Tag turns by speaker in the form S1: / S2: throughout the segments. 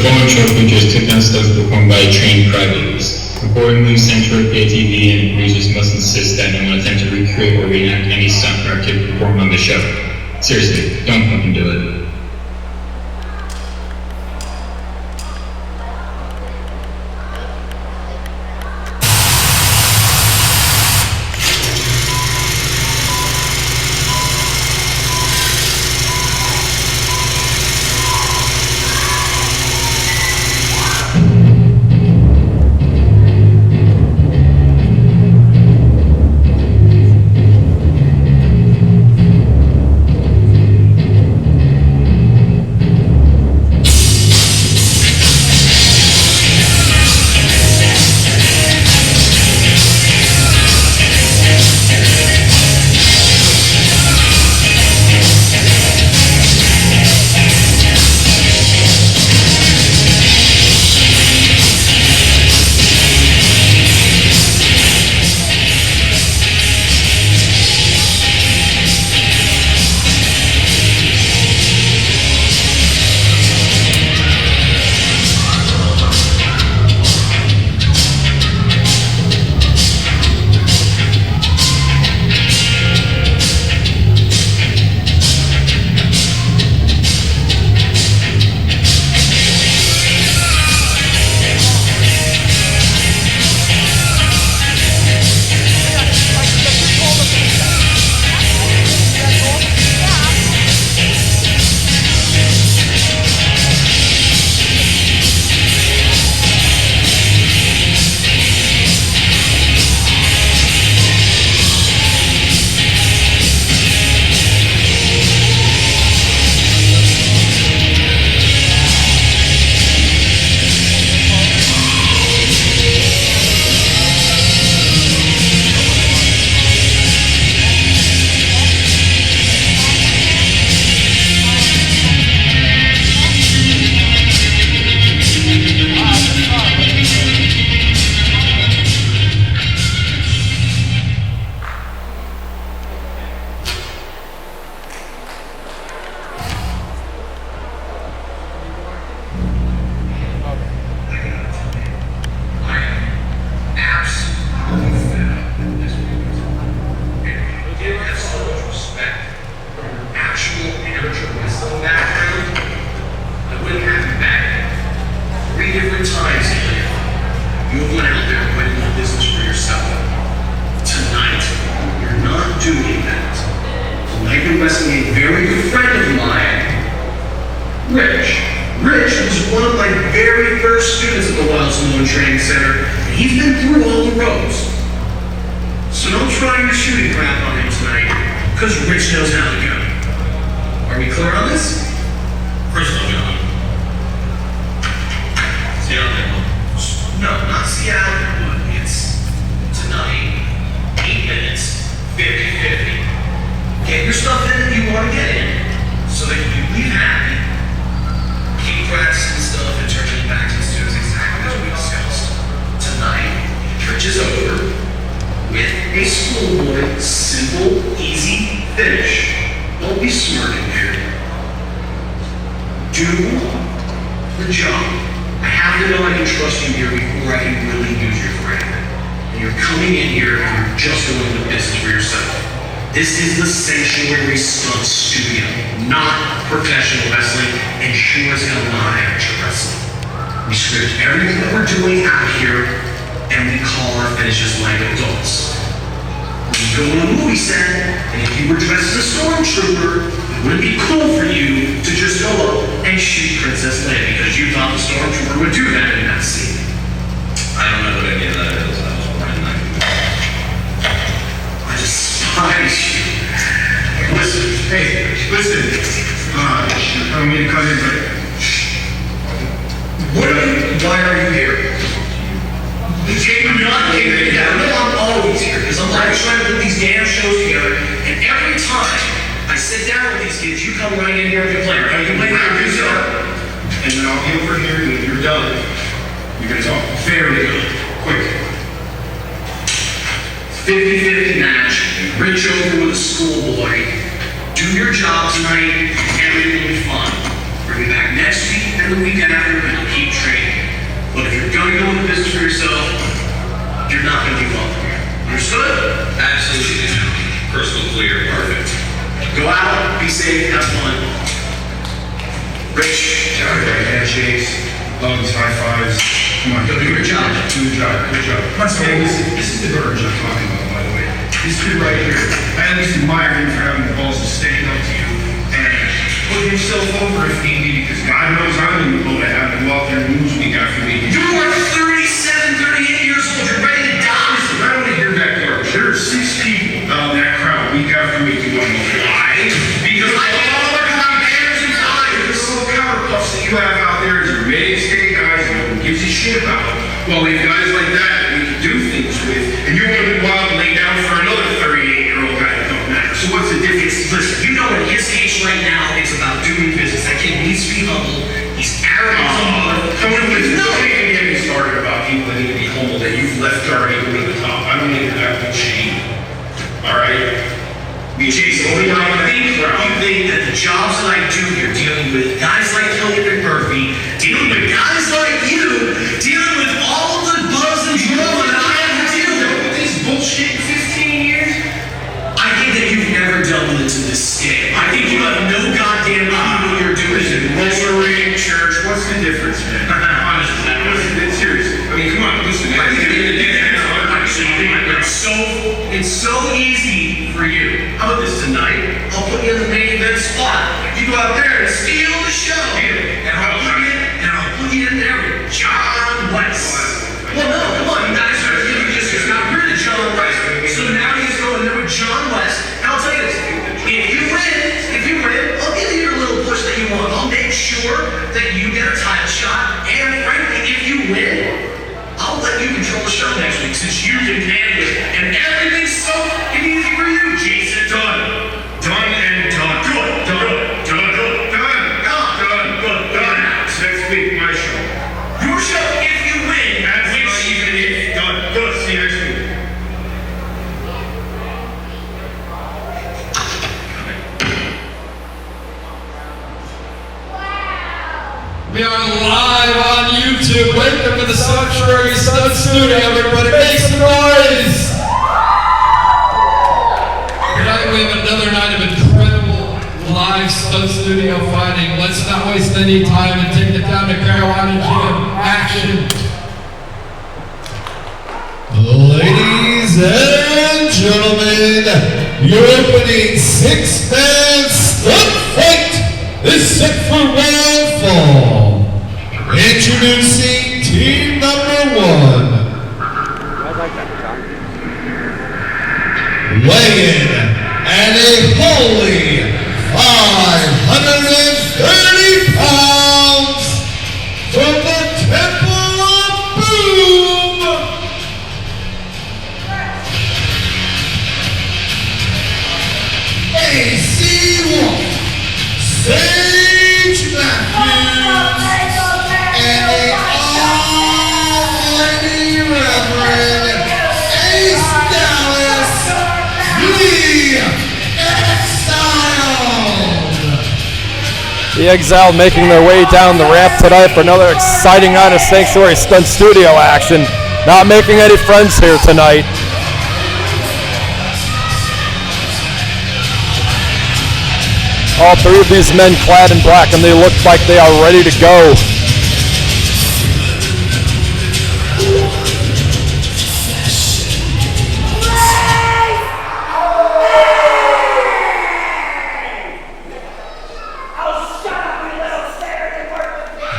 S1: following show features tip-down stunts performed by trained crybabies. Accordingly, SanctuaryPAtv and users must insist that no one attempt to recreate or reenact any stunt or activity performed on the show. Seriously, don't fucking do it.
S2: This is the Sanctuary Stunt Studio, not professional wrestling, and sure as hell not amateur wrestling. We script everything that we're doing out here, and we call our finishes like adults. When you go on a movie set, and if you were dressed as a stormtrooper, it wouldn't be cool for you to just go up and shoot Princess Leia because you thought the stormtrooper would do that in that scene.
S3: I don't know what any of that is. I was born in 1990.
S2: I despise you.
S4: Listen, hey, listen. I don't mean to cut in, but
S2: why are you here? You're not here. I'm always here because I'm like trying to put these damn shows together, and every time I sit down with these kids, you come right in here and complain. How you complain?
S4: And then I'll be over here, and when you're done, you're gonna talk very good, quick.
S2: 50-50 match, Rich over with a schoolboy. Do your job tonight, and everything will be fun. Bring me back next week and the the week after, and you'll keep training. But if you're gonna go into business for yourself, you're not gonna be welcome here. Understood?
S3: Absolutely, crystal clear.
S2: Perfect. Go out, be safe, have fun. Rich.
S4: Everybody, handshakes, hugs, high fives. Come on,
S2: Do your job.
S4: Do your job, good job. Hey, this is the verge I'm talking about, by the way. This kid right here, I at least admire him for having the balls to stand up to you and put himself over if need be, because God knows I'm in the boat to have to go out there and lose week after week.
S2: You are 37, 38 years old. You're ready to die.
S4: Listen, I don't want to hear that garbage. There are 6 people out in that crowd week after week. You don't know why? Because all the banners and flyers, the little counter puffs that you have out there is your mainstay guys and no one gives a shit about. Well, we have guys like that we can do things with, and you want to be wild and lay down for another 38-year-old guy that don't matter. So what's the difference?
S2: Listen, you know at his age right now, it's about doing business. That kid needs to be humble. He's arrogant as a mother.
S4: Don't even get me started about people that need to be humble that you've left already to the top. I don't need that bullshit. All right?
S2: Jason, you think that the jobs that I do here, dealing with guys like Killian McMurphy, dealing with guys like you, dealing with all of the buzz and drama that I have to deal with
S4: this bullshit in 15 years?
S2: I think that you've never dealt with it to this scale. I think you have no goddamn clue what you're doing.
S4: Rosary, church, what's the difference, man? Honestly, seriously. I mean, come on, listen.
S2: I think it's so easy for you. How about this tonight? I'll put you in the main event spot. You go out there and steal the show. And I'll put you in there with John West. Well, no, come on, you guys are just got rid of John West. So now he's going there with John West. And I'll tell you this, if you win, I'll give you your little push that you want. I'll make sure that you get a title shot. And frankly, if you win, I'll let you control the show next week since you can handle it. And everything's so easy for you, Jason.
S4: Done and done. Good. Next week, my show.
S2: Your show, if you win.
S4: That's not even it. Done. Good. See you next week.
S5: We are live on YouTube. Welcome to the Sanctuary Stunt Studio, everybody. Make some noise! Tonight we have another night of incredible live stunt studio fighting. Let's not waste any time and take it down to Carolina Gym. Action! Ladies and gentlemen, your opening 6-man stunt fight is set for round 4. Introducing team number 1. Weighing at a holy 530 pounds from the Temple of Boom, AC1, Sage Matthews, and the almighty Reverend Ace Dallas,
S6: The Exiled making their way down the ramp tonight for another exciting night of Sanctuary Stunt Studio action. Not making any friends here tonight. All 3 of these men clad in black, and they look like they are ready to go.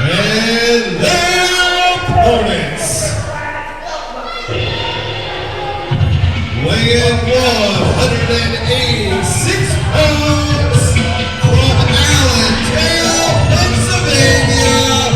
S5: And their opponents, weighing 186 pounds from Allendale, Pennsylvania,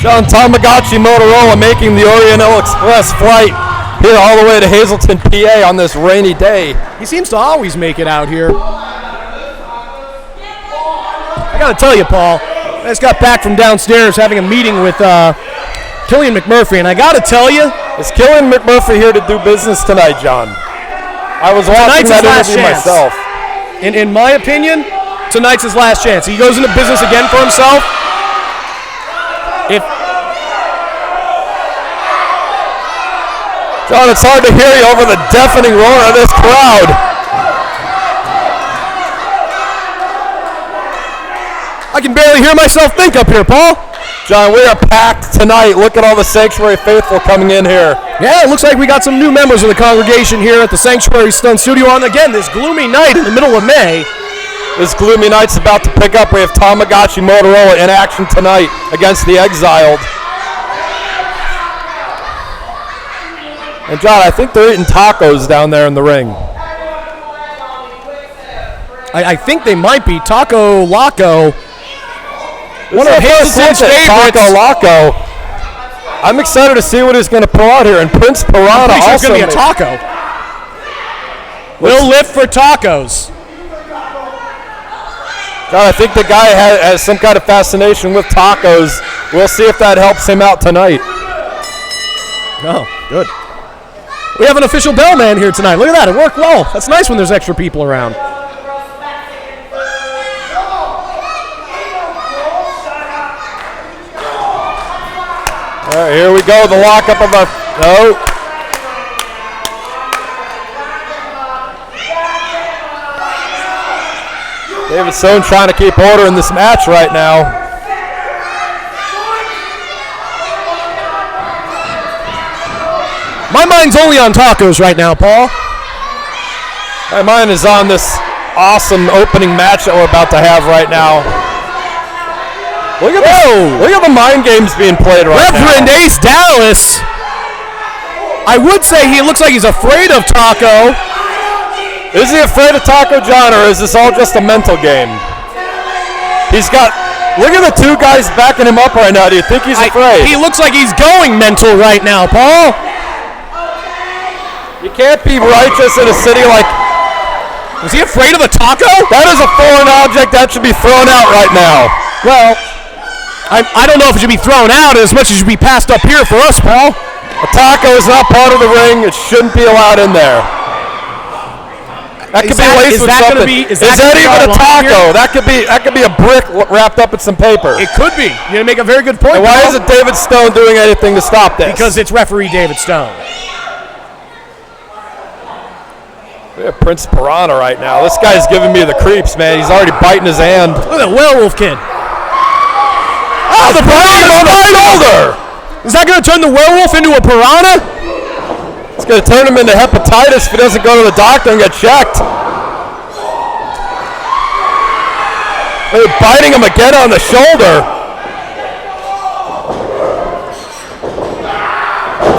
S6: John Tamagotchi Motorola making the Oriental Express flight here all the way to Hazleton, PA on this rainy day.
S7: He seems to always make it out here. I gotta tell you, Paul, I just got back from downstairs having a meeting with Killian McMurphy, and I gotta tell you,
S6: is Killian McMurphy here to do business tonight, John? I was watching that interview myself.
S7: In my opinion, tonight's his last chance. He goes into business again for himself.
S6: John, it's hard to hear you over the deafening roar of this crowd.
S7: I can barely hear myself think up here, Paul.
S6: John, we are packed tonight. Look at all the Sanctuary faithful coming in here.
S7: Yeah, it looks like we got some new members of the congregation here at the Sanctuary Stunt Studio on, again, this gloomy night in the middle of May.
S6: This gloomy night's about to pick up. We have Tamagotchi Motorola in action tonight against the Exiled. And John, I think they're eating tacos down there in the ring.
S7: I think they might be. Taco Laco. One of
S6: Hazleton's favorites. Taco Laco. I'm excited to see what he's going to pull out here. And Prince Piranha
S7: sure
S6: also.
S7: It's going to be a taco. We'll live for tacos.
S6: John, I think the guy has some kind of fascination with tacos. We'll see if that helps him out tonight.
S7: Oh, good. We have an official bellman here tonight. Look at that. It worked well. That's nice when there's extra people around.
S6: All right, here we go. The lockup of our... Oh. David Stone trying to keep order in this match right now.
S7: My mind's only on tacos right now, Paul.
S6: My mind is on this awesome opening match that we're about to have right now. Look at the mind games being played right now.
S7: Reverend Ace Dallas. I would say he looks like he's afraid of Taco.
S6: Is he afraid of Taco, John, or is this all just a mental game? He's got... Look at the two guys backing him up right now. Do you think he's afraid?
S7: He looks like he's going mental right now, Paul.
S6: You can't be righteous in a city like...
S7: Was he afraid of a taco?
S6: That is a foreign object that should be thrown out right now.
S7: Well, I don't know if it should be thrown out as much as it should be passed up here for us, Paul.
S6: A taco is not part of the ring. It shouldn't be allowed in there. That could be laced with something. Is that even a taco? That could be a brick wrapped up in some paper.
S7: It could be. You make a very good point.
S6: And why isn't David Stone doing anything to stop this?
S7: Because it's referee David Stone.
S6: We have Prince Piranha right now. This guy's giving me the creeps, man. He's already biting his hand.
S7: Look at that werewolf kid.
S6: Oh, the piranha on the shoulder!
S7: Is that going to turn the werewolf into a piranha?
S6: It's going to turn him into hepatitis if he doesn't go to the doctor and get checked. They're biting him again on the shoulder.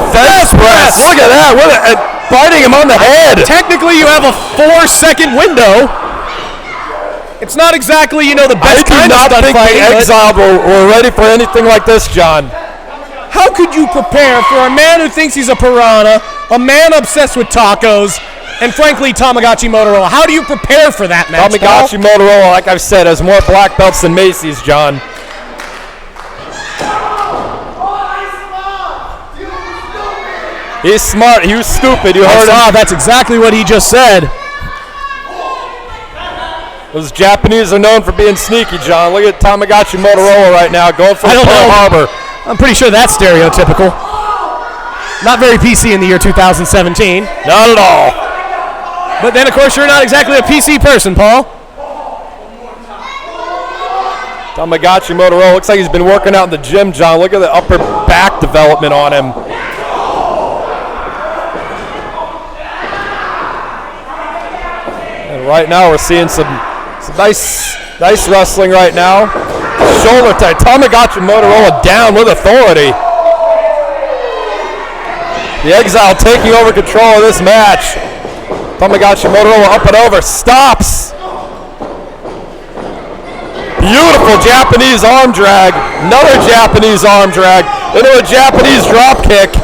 S6: Fence press. Look at that. Biting him on the head.
S7: Technically, you have a 4-second window. It's not exactly, the best kind of stunt fighting.
S6: I do not think the Exiled were ready for anything like this, John.
S7: How could you prepare for a man who thinks he's a piranha, a man obsessed with tacos, and frankly, Tamagotchi Motorola? How do you prepare for that match,
S6: Tamagotchi Motorola, like I've said, has more black belts than Macy's, John. He's smart. He was stupid. You heard him.
S7: That's exactly what he just said.
S6: Those Japanese are known for being sneaky, John. Look at Tamagotchi Motorola right now going for Pearl Harbor.
S7: I'm pretty sure that's stereotypical. Not very PC in the year 2017.
S6: Not at all.
S7: But then, of course, you're not exactly a PC person, Paul.
S6: Tamagotchi Motorola looks like he's been working out in the gym, John. Look at the upper back development on him. And right now we're seeing some nice wrestling right now. Shoulder tight. Tamagotchi Motorola down with authority. The Exile taking over control of this match. Tamagotchi Motorola up and over. Stops. beautiful Japanese arm drag. Another Japanese arm drag. Into a Japanese drop kick.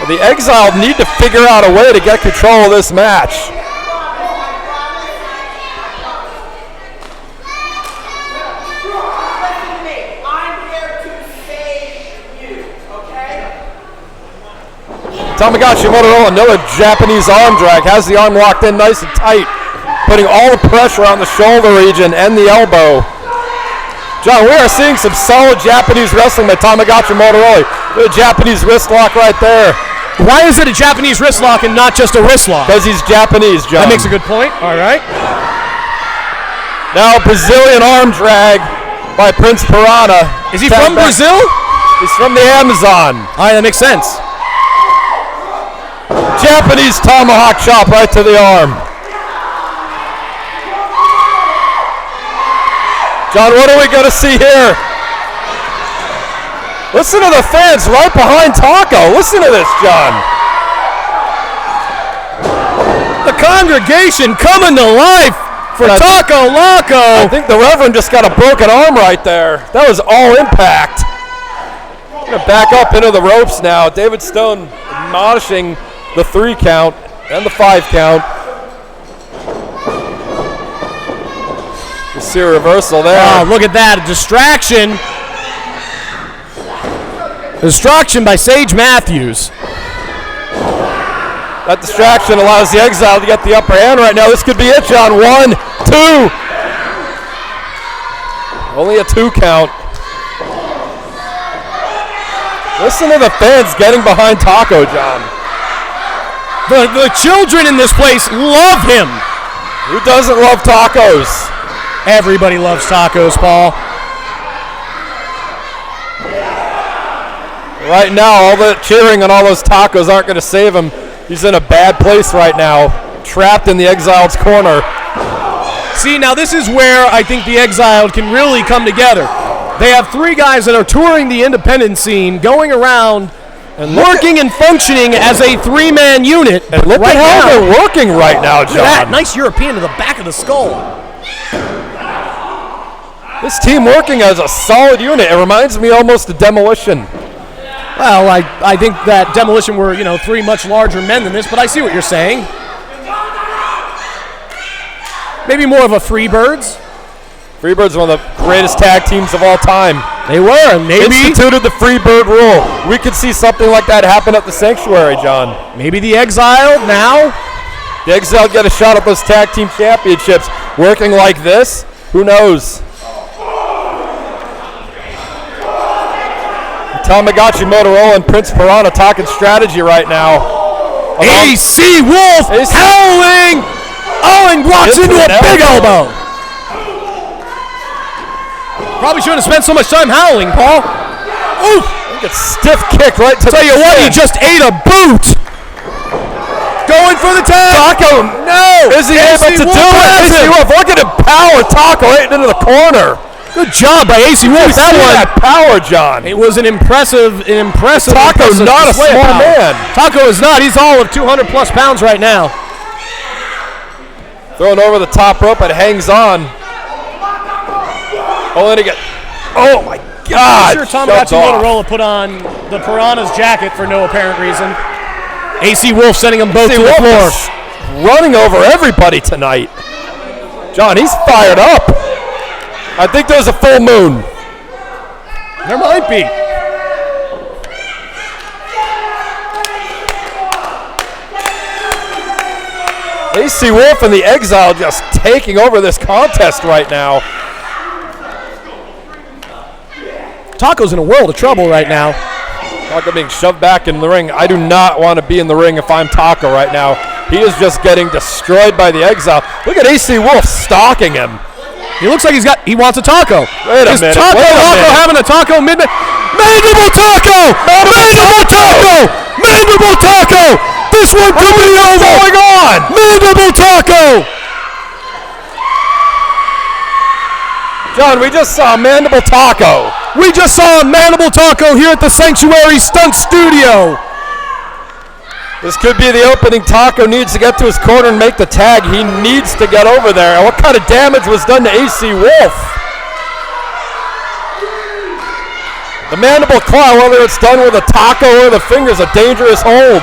S6: The Exiled need to figure out a way to get control of this match. Tamagotchi Motorola, another Japanese arm drag, has the arm locked in nice and tight, putting all the pressure on the shoulder region and the elbow. John, we are seeing some solid Japanese wrestling by Tamagotchi Motorola. The Japanese wrist lock right there.
S7: Why is it a Japanese wrist lock and not just a wrist lock?
S6: Because he's Japanese, John.
S7: That makes a good point. All right.
S6: Now Brazilian arm drag by Prince Piranha.
S7: Is he from Brazil?
S6: He's from the Amazon.
S7: All right, that makes sense.
S6: Japanese tomahawk chop right to the arm. John, what are we going to see here? Listen to the fans right behind Taco. Listen to this, John.
S7: The congregation coming to life for Taco Loco.
S6: I think the Reverend just got a broken arm right there. That was all impact. Going to back up into the ropes now. David Stone admonishing the 3 count and the 5 count. You see a reversal there.
S7: Oh, look at that. A distraction. Distraction by Sage Matthews.
S6: That distraction allows the Exile to get the upper hand right now. This could be it, John. 1, 2. Only a 2 count. Listen to the fans getting behind Taco, John.
S7: The children in this place love him.
S6: Who doesn't love tacos?
S7: Everybody loves tacos, Paul.
S6: Right now, all the cheering on all those tacos aren't going to save him. He's in a bad place right now, trapped in the Exiled's corner.
S7: See, now this is where I think the Exiled can really come together. They have 3 guys that are touring the independent scene, going around and working and functioning as a 3-man unit.
S6: And look at how they're working right now, John.
S7: Look at that nice European to the back of the skull.
S6: This team working as a solid unit. It reminds me almost of Demolition.
S7: Well, I think that Demolition were, 3 much larger men than this, but I see what you're saying. Maybe more of a Freebirds.
S6: Freebirds, one of the greatest tag teams of all time.
S7: They were, maybe.
S6: Instituted the Freebird rule. We could see something like that happen at the Sanctuary, John.
S7: Maybe the Exiled now.
S6: The Exiled get a shot at those tag team championships. Working like this, who knows? Tamagotchi Motorola and Prince Piranha talking strategy right now.
S7: AC Wolf howling! Oh, and walks into a big elbow. Probably shouldn't have spent so much time howling, Paul. Oof!
S6: Look at stiff kick right to
S7: Tell you what, he just ate a boot. Going for the tag.
S6: Taco, no! Is he able to do it? AC Wolf, look at him power Taco right into the corner.
S7: Good job by AC Wolf.
S6: That power, John.
S7: It was an impressive.
S6: Taco's not a small man.
S7: Taco is not. He's all of 200 plus pounds right now.
S6: Thrown over the top rope, it hangs on. Only to get. Oh my God!
S7: I'm sure Tamagotchi Motorola put on the Piranha's jacket for no apparent reason. AC Wolf sending them both to the floor.
S6: Running over everybody tonight. John, he's fired up. I think there's a full moon.
S7: There might be.
S6: AC Wolf and the Exile just taking over this contest right now.
S7: Taco's in a world of trouble right now.
S6: Taco being shoved back in the ring. I do not want to be in the ring if I'm Taco right now. He is just getting destroyed by the Exile. Look at AC Wolf stalking him.
S7: He looks like he wants a taco.
S6: Wait a minute.
S7: Taco having a taco midnight? Mandible Taco! Mandible Taco! Mandible Taco! This one could be over!
S6: What's going on?
S7: Mandible Taco!
S6: John, we just saw Mandible Taco.
S7: We just saw Mandible Taco here at the Sanctuary Stunt Studio.
S6: This could be the opening. Taco needs to get to his corner and make the tag. He needs to get over there. And what kind of damage was done to AC Wolf? The mandible claw, whether it's done with a taco or the fingers, a dangerous hold.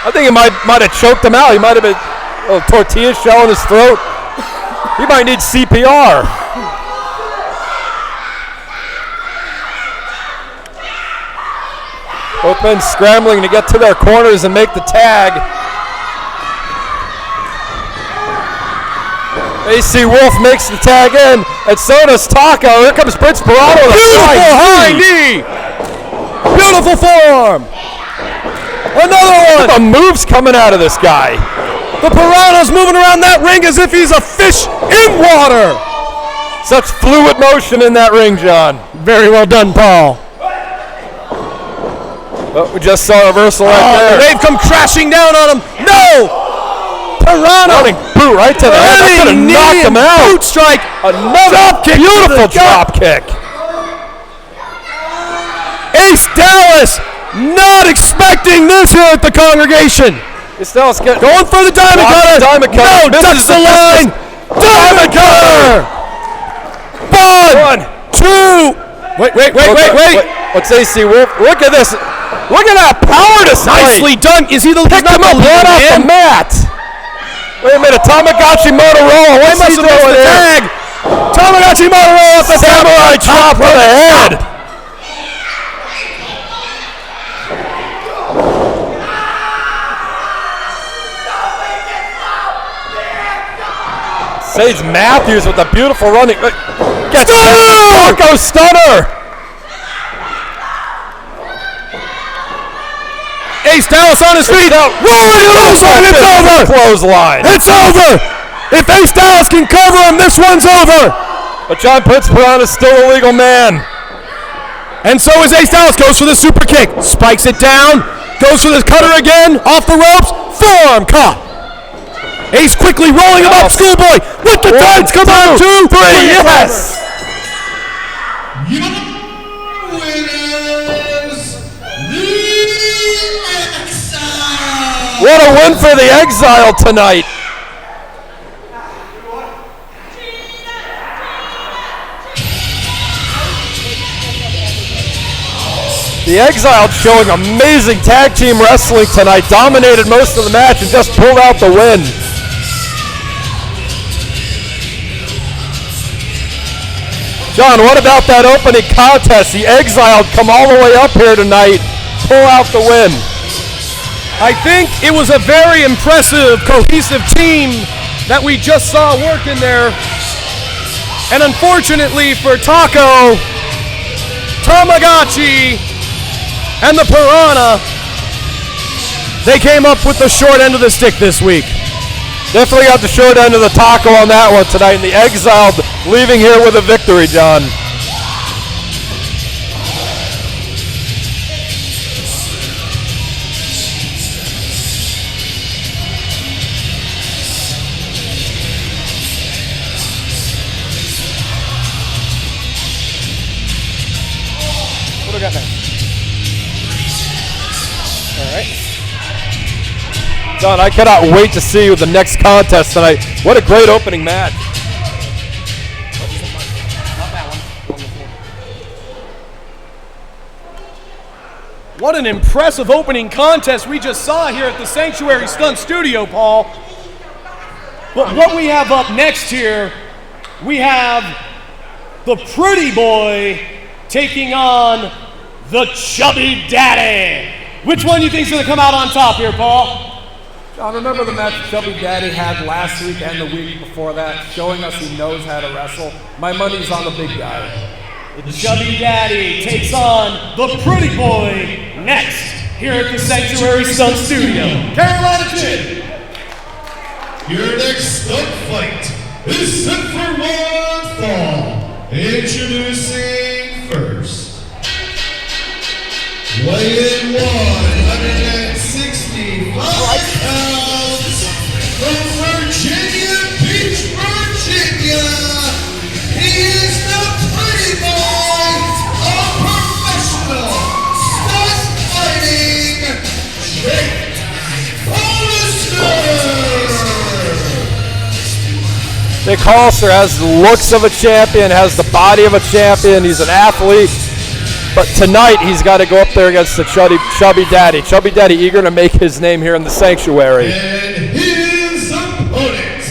S6: I think he might have choked him out. He might have been a tortilla shell in his throat. He might need CPR. Both men scrambling to get to their corners and make the tag. AC Wolf makes the tag in, and so does Taco. Here comes Prince Pirano with a
S7: Beautiful high knee. Beautiful forearm. Another one.
S6: The moves coming out of this guy.
S7: The Pirano's moving around that ring as if he's a fish in water.
S6: Such fluid motion in that ring, John.
S7: Very well done, Paul.
S6: Oh, we just saw a reversal right there.
S7: They've come crashing down on him. No! Pirano.
S6: Running boot right to the head. That could have knocked him out.
S7: Boot strike.
S6: Another
S7: Drop kick.
S6: beautiful drop kick.
S7: Ace Dallas not expecting this here at the Congregation.
S6: Ace Dallas
S7: going for the diamond cutter.
S6: Diamond cutter.
S7: No, ducks the line. Diamond cutter. One, two. Wait.
S6: What's AC Wolf? Look at this. Look at that power display.
S7: Nicely done. Is he the
S6: picked him up right off the mat? Wait a minute. Tamagotchi Motorola. What's he doing there?
S7: Tag. Tamagotchi Motorola off the
S6: samurai chop for the head. Sage Matthews with a beautiful running. Gets Taco stunner.
S7: Ace Dallas on his feet. It's over.
S6: Clothesline.
S7: It's over. If Ace Dallas can cover him, this one's over.
S6: But John Prince Pirano is still a legal man.
S7: And so is Ace Dallas. Goes for the super kick. Spikes it down. Goes for the cutter again. Off the ropes. Forearm caught. Ace quickly rolling him up. Schoolboy with the tights. Come on. 2, 3.
S6: Yes.
S5: Your winners, the Exiled.
S6: What a win for the Exiled tonight. The Exiled showing amazing tag team wrestling tonight. Dominated most of the match and just pulled out the win. John, what about that opening contest? The Exiled come all the way up here tonight, pull out the win.
S7: I think it was a very impressive, cohesive team that we just saw working there. And unfortunately for Taco, Tamagotchi, and the Piranha, they came up with the short end of the stick this week.
S6: Definitely got the short end of the taco on that one tonight, and the Exiled leaving here with a victory, John.
S7: What do we got now? All right.
S6: John, I cannot wait to see you the next contest tonight. What a great opening match.
S7: What an impressive opening contest we just saw here at the Sanctuary Stunt Studio, Paul. But what we have up next here, we have the Pretty Boy taking on the Chubby Daddy. Which one do you think is going to come out on top here, Paul?
S8: John, remember the match Chubby Daddy had last week and the week before that, showing us he knows how to wrestle? My money's on the big guy.
S7: The Chubby Daddy takes on the Pretty Boy next here at the Sanctuary Stunt Studio. Carolina Kid.
S5: Your next stunt fight is set for one fall. Introducing first, weighing 165 pounds from Virginia Beach, Virginia. He is the Pretty Boy, a professional stunt fighting
S6: Hollister has the looks of a champion, has the body of a champion. He's an athlete. But tonight, he's got to go up there against the Chubby Daddy. Chubby Daddy eager to make his name here in the Sanctuary.
S5: And his opponent,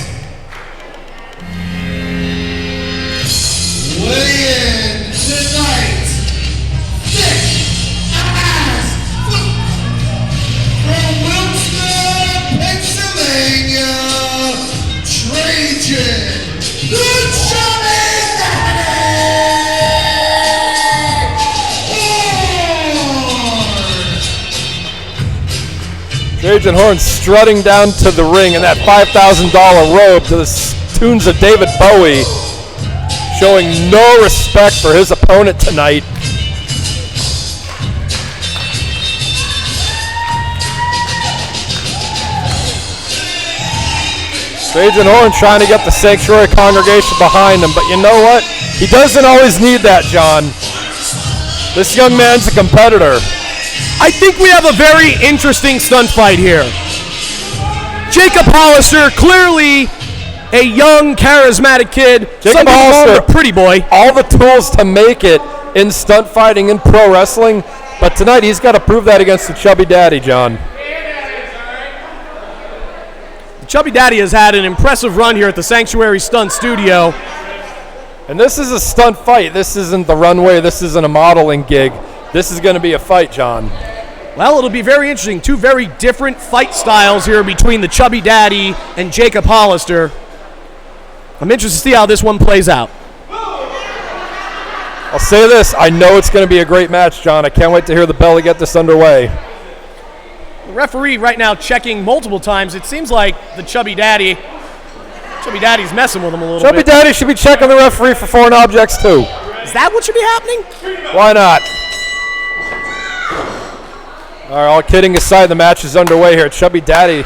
S5: weighing in tonight, thick as from Wilkes-Barre, Pennsylvania, Trajan, the Chubby
S6: Trajan Horn strutting down to the ring in that $5,000 robe to the tunes of David Bowie, showing no respect for his opponent tonight. Trajan Horn trying to get the Sanctuary congregation behind him, but you know what? He doesn't always need that, John. This young man's a competitor.
S7: I think we have a very interesting stunt fight here. Jacob Hollister, clearly a young, charismatic kid.
S6: Jacob Hollister,
S7: a pretty boy.
S6: All the tools to make it in stunt fighting, in pro wrestling, but tonight he's got to prove that against the Chubby Daddy, John.
S7: The Chubby Daddy has had an impressive run here at the Sanctuary Stunt Studio.
S6: And this is a stunt fight. This isn't the runway. This isn't a modeling gig. This is going to be a fight, John.
S7: Well, it'll be very interesting. Two very different fight styles here between the Chubby Daddy and Jacob Hollister. I'm interested to see how this one plays out.
S6: I'll say this. I know it's going to be a great match, John. I can't wait to hear the bell to get this underway.
S7: The referee right now checking multiple times. It seems like the Chubby Daddy's messing with him a little bit.
S6: Chubby Daddy should be checking the referee for foreign objects, too.
S7: Is that what should be happening?
S6: Why not? All right, all kidding aside, the match is underway here. Chubby Daddy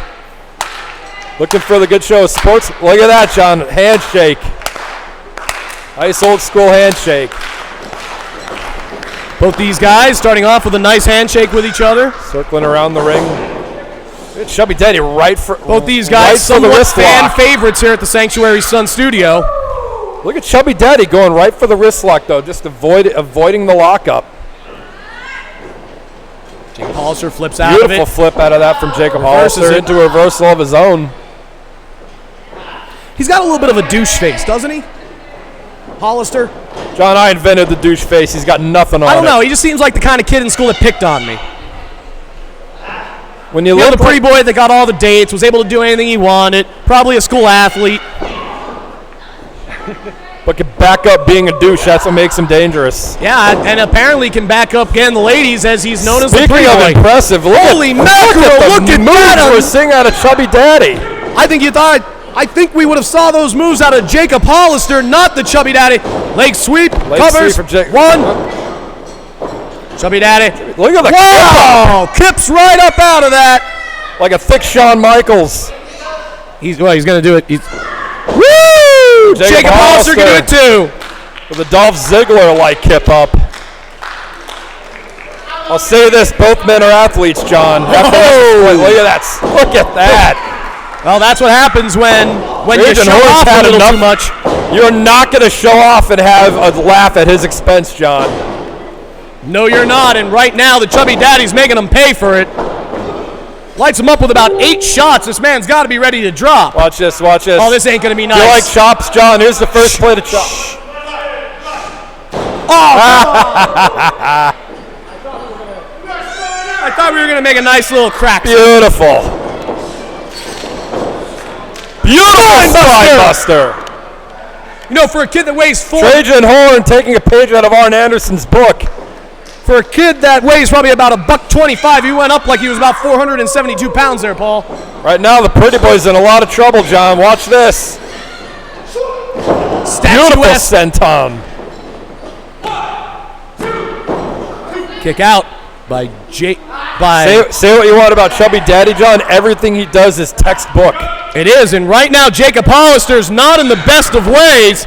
S6: looking for the good show of sports. Look at that, John. Handshake. Nice old school handshake.
S7: Both these guys starting off with a nice handshake with each other.
S6: Circling around the ring. Good Chubby Daddy right for
S7: both these guys,
S6: right
S7: somewhat fan favorites here at the Sanctuary Stunt Studio.
S6: Look at Chubby Daddy going right for the wrist lock, though, just avoiding the lockup.
S7: Jacob Hollister flips out of it.
S6: Beautiful flip out of that from Jacob Hollister into a reversal of his own.
S7: He's got a little bit of a douche face, doesn't he? Hollister?
S6: John, I invented the douche face. He's got nothing on it.
S7: I don't know. He just seems like the kind of kid in school that picked on me.
S6: When you
S7: look the pretty boy that got all the dates, was able to do anything he wanted, probably a school athlete.
S6: But can back up being a douche. That's what makes him dangerous.
S7: Yeah, and apparently can back up again the ladies as he's known as the pretty boy.
S6: Speaking of impressive,
S7: holy mackerel, look at that.
S6: We're seeing out of Chubby Daddy.
S7: I think we would have saw those moves out of Jacob Hollister, not the Chubby Daddy. Leg sweep, covers, one. Chubby Daddy.
S6: Look at the
S7: kips right up out of that.
S6: Like a thick Shawn Michaels.
S7: He's going to do it. Woo! Jacob Hollister can do it too.
S6: With a Dolph Ziggler-like kip up. I'll say this, both men are athletes, John. Look at that. Look at that.
S7: Well, that's what happens when you show off a little too much.
S6: You're not going to show off and have a laugh at his expense, John.
S7: No, you're not. And right now, the Chubby Daddy's making him pay for it. Lights him up with about 8 shots. This man's got to be ready to drop.
S6: Watch this, watch this.
S7: Oh, this ain't going to be nice.
S6: You like chops, John? Here's the first plate of chops.
S7: I thought we were going to make a nice little crack.
S6: Beautiful. Beautiful spinebuster.
S7: You know, for a kid that weighs
S6: Trajan Horn taking a page out of Arn Anderson's book.
S7: For a kid that weighs probably about $125, he went up like he was about 472 pounds there, Paul.
S6: Right now, the pretty boy's in a lot of trouble, John. Watch this. Beautiful senton.
S7: Kick out by Jake.
S6: Say what you want about Chubby Daddy, John. Everything he does is textbook.
S7: It is, and right now Jacob Hollister's not in the best of ways.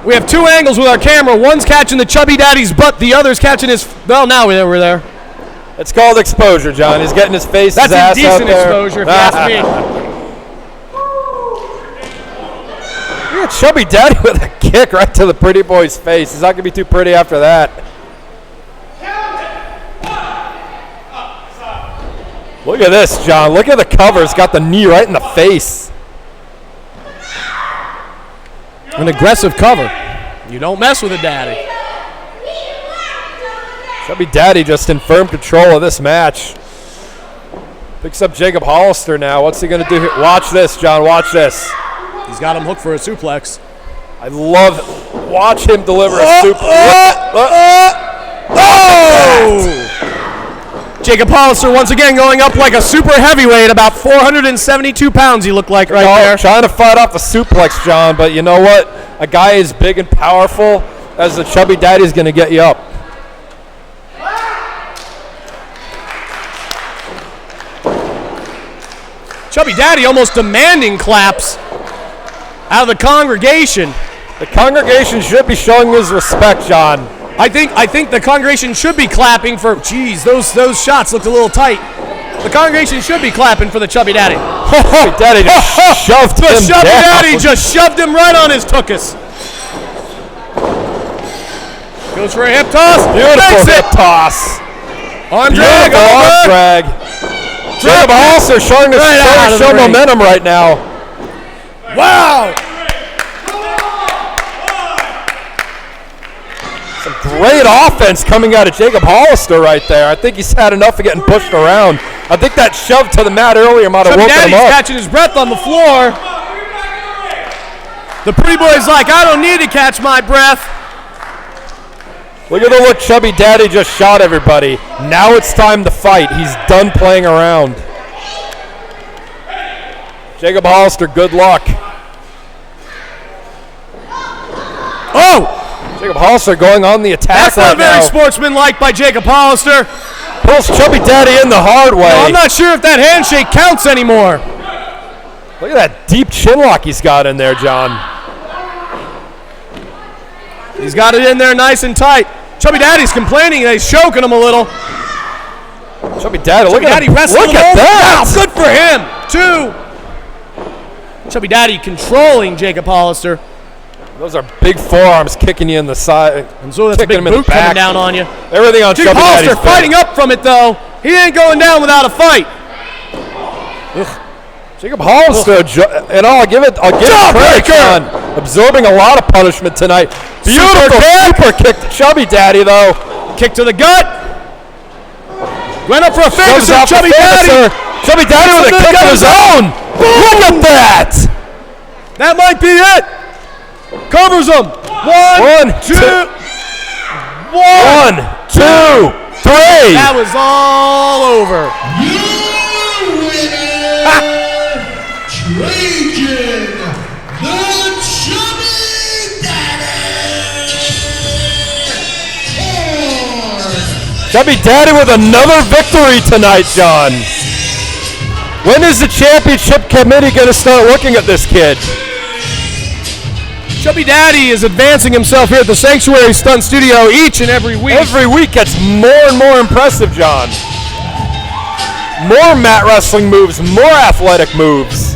S7: We have 2 angles with our camera. One's catching the Chubby Daddy's butt. The other's catching his. Well, now we're there.
S6: It's called exposure, John. He's getting his face, his ass out there.
S7: That's indecent exposure, if you ask me.
S6: Look at Chubby Daddy with a kick right to the pretty boy's face. He's not going to be too pretty after that. Look at this, John. Look at the cover. It's got the knee right in the face.
S7: An aggressive cover. You don't mess with a daddy.
S6: Chubby Daddy just in firm control of this match. Picks up Jacob Hollister now. What's he going to do here? Watch this, John. Watch this.
S7: He's got him hooked for a suplex.
S6: I love it. Watch him deliver a suplex.
S7: Oh! Jacob Hollister once again going up like a super heavyweight, about 472 pounds he looked like right there.
S6: Trying to fight off the suplex, John, but you know what? A guy as big and powerful as the Chubby Daddy is going to get you up.
S7: Chubby Daddy almost demanding claps out of the congregation.
S6: The congregation should be showing his respect, John.
S7: I think the congregation should be clapping for, geez, those shots looked a little tight. The congregation should be clapping for the Chubby Daddy.
S6: Chubby Daddy just shoved him
S7: The Chubby
S6: down.
S7: Daddy just shoved him right on his tuchus. Goes for a hip toss.
S6: Beautiful hip toss.
S7: Arm drag,
S6: Beautiful arm
S7: over.
S6: drag. Jacob Hollister showing his show momentum right now.
S7: Wow.
S6: Some great offense coming out of Jacob Hollister right there. I think he's had enough of getting pushed around. I think that shove to the mat earlier might have woken him up.
S7: Catching his breath on the floor. The pretty boy's like, I don't need to catch my breath.
S6: Look at the look Chubby Daddy just shot everybody. Now it's time to fight. He's done playing around. Jacob Hollister, good luck.
S7: Oh!
S6: Jacob Hollister going on the attack right now.
S7: That's not very sportsmanlike by Jacob Hollister.
S6: Pulls Chubby Daddy in the hard way.
S7: No, I'm not sure if that handshake counts anymore.
S6: Look at that deep chin lock he's got in there, John.
S7: He's got it in there nice and tight. Chubby Daddy's complaining that he's choking him a little.
S6: Chubby Daddy, look at him.
S7: Look
S6: at that.
S7: Wow, good for him. 2. Chubby Daddy controlling Jacob Hollister.
S6: Those are big forearms kicking you in the side.
S7: And so that's a big boot coming down on you.
S6: Everything on
S7: Jacob
S6: Chubby
S7: Hollister
S6: Daddy's
S7: fighting up from it, though. He ain't going down without a fight.
S6: Ugh. Jacob Hollister, and I'll give it credit, John. Absorbing a lot of punishment tonight. Beautiful super kick to Chubby Daddy, though.
S7: Kick to the gut. Went up for a finisher. Chubby Daddy.
S6: Chubby Daddy with a kick of his own. Look at that.
S7: That might be it. Covers him. 1, 2.
S6: 1, 2, 3.
S7: That was all over.
S5: Trajan, the Chubby Daddy.
S6: Chubby Daddy with another victory tonight, John. When is the championship committee going to start looking at this kid?
S7: Chubby Daddy is advancing himself here at the Sanctuary Stunt Studio each and every week.
S6: Every week gets more and more impressive, John. More mat wrestling moves, more athletic moves.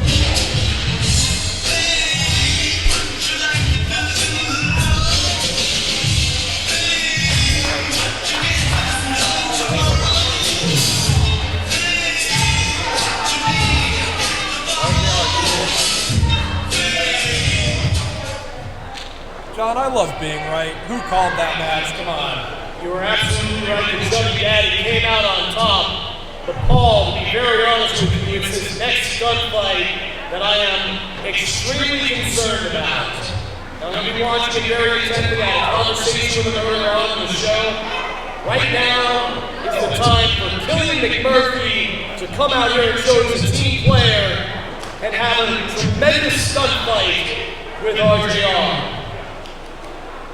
S8: John, I love being right. Who called that match? Come on.
S9: You were absolutely right. The Chubby Daddy came out on top. But Paul, to be very honest with you, it's this next gunfight that I am extremely concerned about. Now, I'm going to be watching it very intently. I had a conversation with him earlier on in the show. Right now is the time for Killian McMurphy to come out here and show he's a team player and have a tremendous stunt fight with RJR.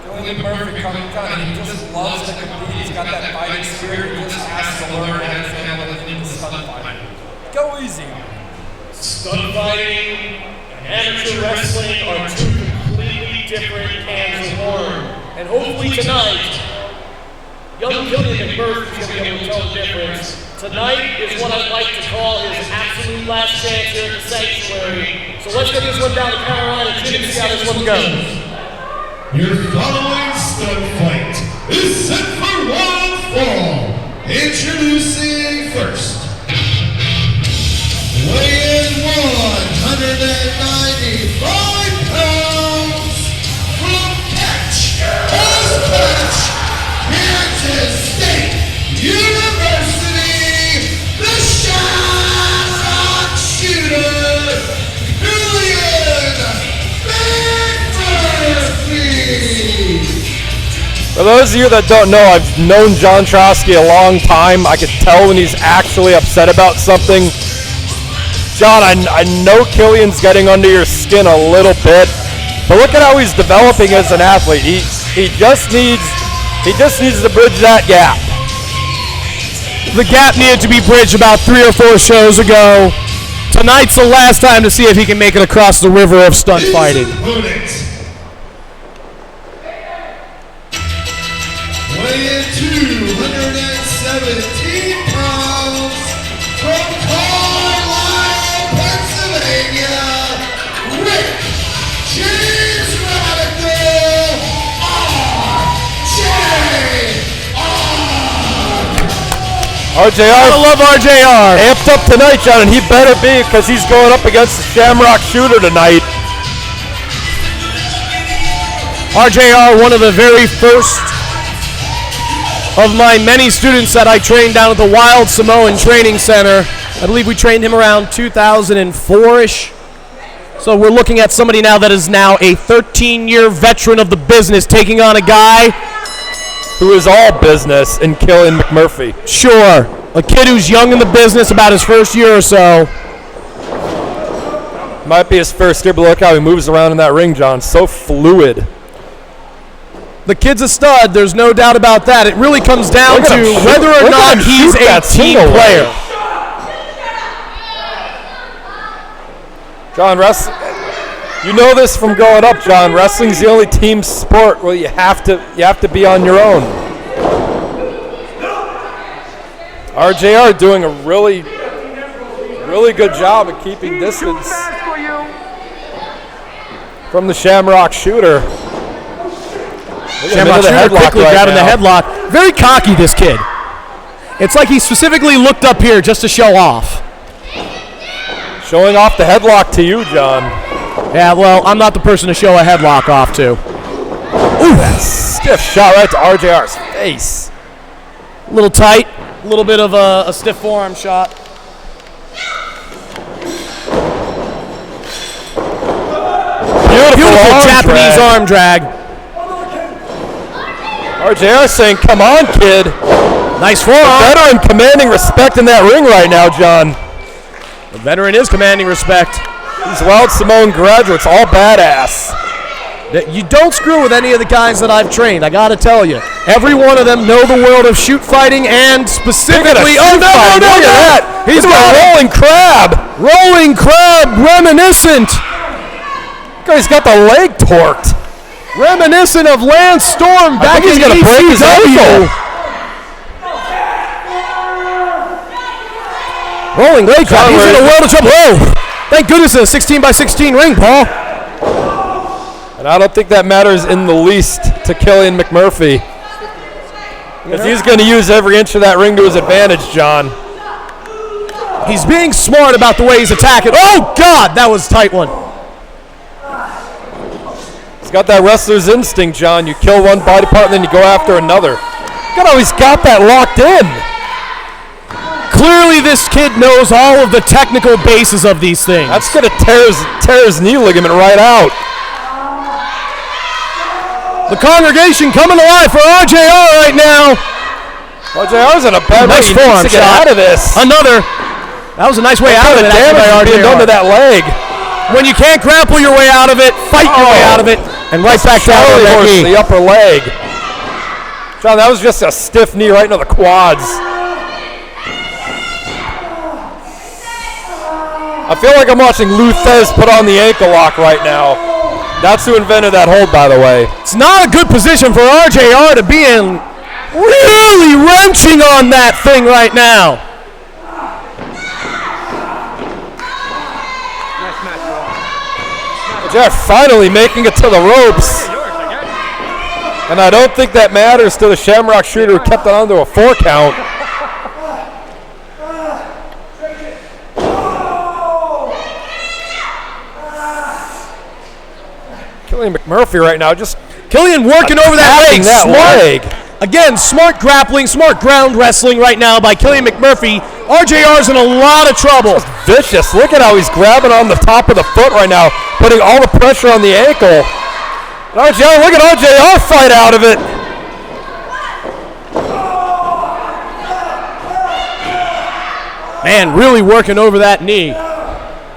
S8: Killian McMurphy coming down, he just loves to compete. He's got that fighting spirit. He just has to learn how to handle it in the stunt fighting. Go easy.
S9: Stunt fighting and amateur wrestling are two completely different cans of worms. And hopefully tonight, young Killian McMurphy is going to be able to tell the difference Tonight is what I'd like to call his absolute last chance here at the Sanctuary. So let's get this one down to Carolina. Jim, see how this one goes.
S10: Your following stunt fight is set for one fall. Introducing first, weighing 195 pounds from Kansas State University, the Shamrock Shooter, Killian McMurphy.
S6: For those of you that don't know, I've known John Trosky a long time. I could tell when he's actually upset about something. John, I know Killian's getting under your skin a little bit, but look at how he's developing as an athlete. He just needs to bridge that gap.
S7: The gap needed to be bridged about 3 or 4 shows ago. Tonight's the last time to see if he can make it across the river of stunt fighting.
S10: Weighing 217 pounds from Carlisle, Pennsylvania, Rick James Radical
S6: RJR.
S7: I love RJR.
S6: Amped up tonight, John, and he better be because he's going up against the Shamrock Shooter tonight.
S7: RJR, one of the very first of my many students that I trained down at the Wild Samoan Training Center. I believe we trained him around 2004-ish. So we're looking at somebody now that is now a 13-year veteran of the business, taking on a guy
S6: who is all business in Killian McMurphy.
S7: Sure. A kid who's young in the business, about his first year or so.
S6: Might be his first year, but look how he moves around in that ring, John. So fluid.
S7: The kid's a stud, there's no doubt about that. It really comes down to whether or not he's a team player.
S6: John, you know this from growing up, John. Wrestling's the only team sport where you have to be on your own. RJR doing a really good job of keeping distance from the Shamrock Shooter.
S7: Shamrock Shooter quickly grabbing the headlock. Very cocky, this kid. It's like he specifically looked up here just to show off.
S6: Showing off the headlock to you, John.
S7: Yeah, well, I'm not the person to show a headlock off to.
S6: Ooh, that stiff shot right to RJR's face.
S7: A little tight, a little bit of a stiff forearm shot. Beautiful Japanese arm drag.
S6: RJR saying, come on, kid.
S7: Nice forearm.
S6: The veteran commanding respect in that ring right now, John.
S7: The veteran is commanding respect.
S6: These Wild Samoan graduates, all badass.
S7: You don't screw with any of the guys that I've trained, I gotta tell you. Every one of them know the world of shoot fighting and specifically...
S6: Oh, no. Look at that. He's got a rolling crab.
S7: Rolling crab, reminiscent.
S6: He's got the leg torqued.
S7: Reminiscent of Lance Storm back in
S6: ECW. Break his ankle.
S7: Rolling leg crab. He's in a world of trouble. Oh, thank goodness it's a 16x16 ring, Paul.
S6: And I don't think that matters in the least to Killian McMurphy. Because he's going to use every inch of that ring to his advantage, John.
S7: He's being smart about the way he's attacking. Oh, God, that was a tight one.
S6: He's got that wrestler's instinct, John. You kill one body part, and then you go after another. Look at how he's got that locked in.
S7: Clearly, this kid knows all of the technical bases of these things.
S6: That's going to tear his knee ligament right out.
S7: The congregation coming alive for RJR right now.
S6: RJR's in a bad way.
S7: Nice forearm
S6: to get
S7: shot.
S6: out of this.
S7: Another. That was a nice way out of it.
S6: Damage being done to that leg.
S7: When you can't grapple your way out of it, fight your way out of it, and right back down to that knee.
S6: The upper leg. John, that was just a stiff knee right into the quads. I feel like I'm watching Luthez put on the ankle lock right now. That's who invented that hold, by the way.
S7: It's not a good position for RJR to be in. Really wrenching on that thing right now.
S6: Jeff finally making it to the ropes. And I don't think that matters to the Shamrock Shooter who kept it on to a 4 count. Killian McMurphy right now just
S7: Killian working over that leg.
S6: Leg.
S7: Again, smart grappling, smart ground wrestling right now by Killian McMurphy. RJR's in a lot of trouble.
S6: Just vicious. Look at how he's grabbing on the top of the foot right now, putting all the pressure on the ankle. And RJR, look at RJR fight out of it.
S7: Man, really working over that knee.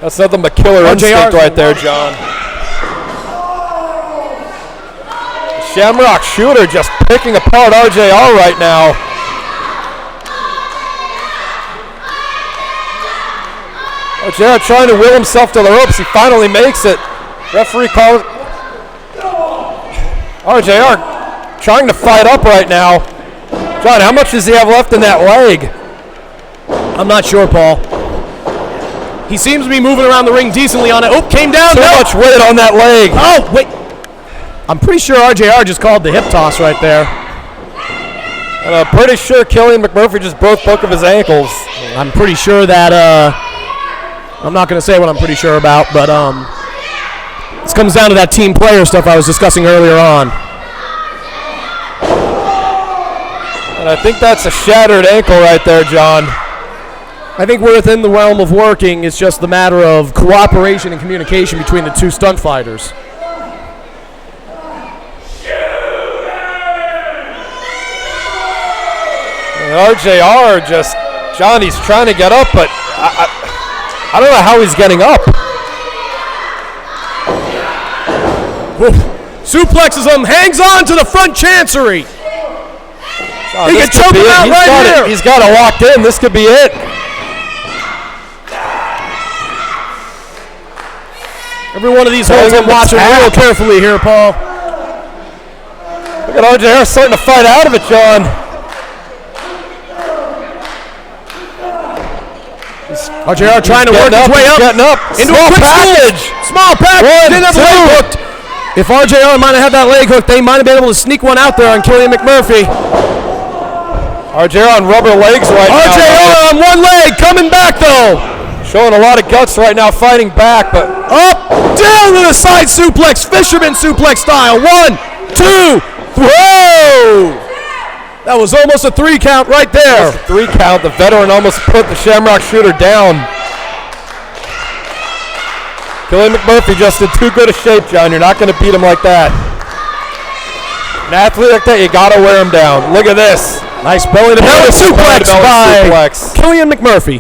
S6: That's nothing but killer instinct right there, John. Shamrock Shooter just picking apart RJR right now. RJR trying to will himself to the ropes. He finally makes it. Referee calls. RJR trying to fight up right now. John, how much does he have left in that leg?
S7: I'm not sure, Paul. He seems to be moving around the ring decently on it. Oh, came down.
S6: Too much weight on that leg.
S7: Oh, wait. I'm pretty sure RJR just called the hip toss right there.
S6: And I'm pretty sure Killian McMurphy just broke both of his ankles.
S7: I'm pretty sure that, I'm not going to say what I'm pretty sure about, but this comes down to that team player stuff I was discussing earlier on.
S6: And I think that's a shattered ankle right there, John.
S7: I think we're within the realm of working. It's just the matter of cooperation and communication between the two stunt fighters.
S6: And RJR just, John, he's trying to get up, but I don't know how he's getting up.
S7: Whoa. Suplexes him, hangs on to the front chancery.
S6: Oh,
S7: he can choke him out right here.
S6: He's got it locked in. This could be it.
S7: Every one of these holds I'm watching real carefully here, Paul.
S6: Look at RJR starting to fight out of it, John.
S7: RJR trying to work his way up.
S6: Getting up.
S7: Into a quick package. Small package. Didn't have the leg hooked. If RJR might have had that leg hooked, they might have been able to sneak one out there on Killian McMurphy.
S6: RJR on rubber legs right now.
S7: RJR on one leg, coming back though.
S6: Showing a lot of guts right now, fighting back, but
S7: up, down to the side suplex, fisherman suplex style. 1, 2, whoa! That was almost a 3 count right there.
S6: Almost a 3 count. The veteran almost put the Shamrock Shooter down. Killian McMurphy just in too good a shape, John. You're not going to beat him like that. An athlete like that, you got to wear him down. Look at this.
S7: Nice belly to belly suplex by Killian McMurphy.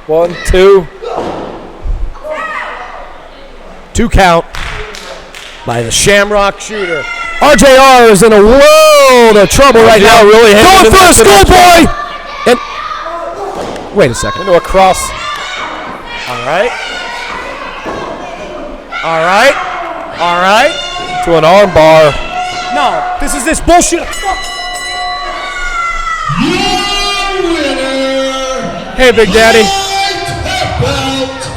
S6: 1, 2.
S7: 2 count by the Shamrock Shooter. RJR is in a world of trouble right now.
S6: Really
S7: going for a schoolboy. And wait a second.
S6: Into a cross.
S7: All right. All right. All right.
S6: To an arm bar.
S7: No, this is this bullshit. Hey, Big Daddy.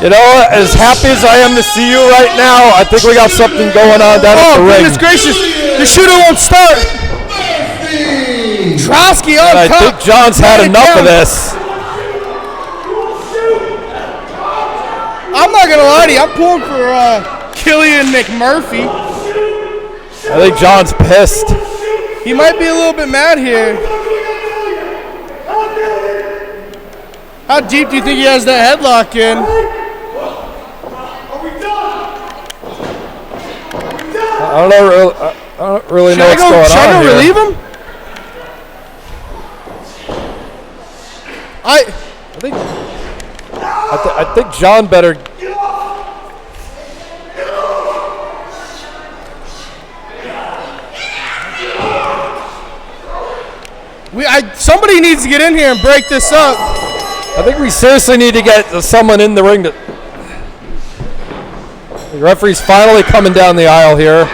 S6: You know, as happy as I am to see you right now, I think we got something going on down at the ring.
S7: Goodness gracious. The shooter won't start. Trotsky on
S6: I
S7: top.
S6: think John's had enough of this.
S8: I'm not gonna lie to you, I'm pulling for Killian McMurphy.
S6: I think John's pissed.
S8: He might be a little bit mad here. How deep do you think he has that headlock in?
S6: I don't really know what's going on here.
S8: Should I go relieve him?
S6: I think John better.
S8: Somebody needs to get in here and break this up.
S6: I think we seriously need to get someone in the ring. The referee's finally coming down the aisle here.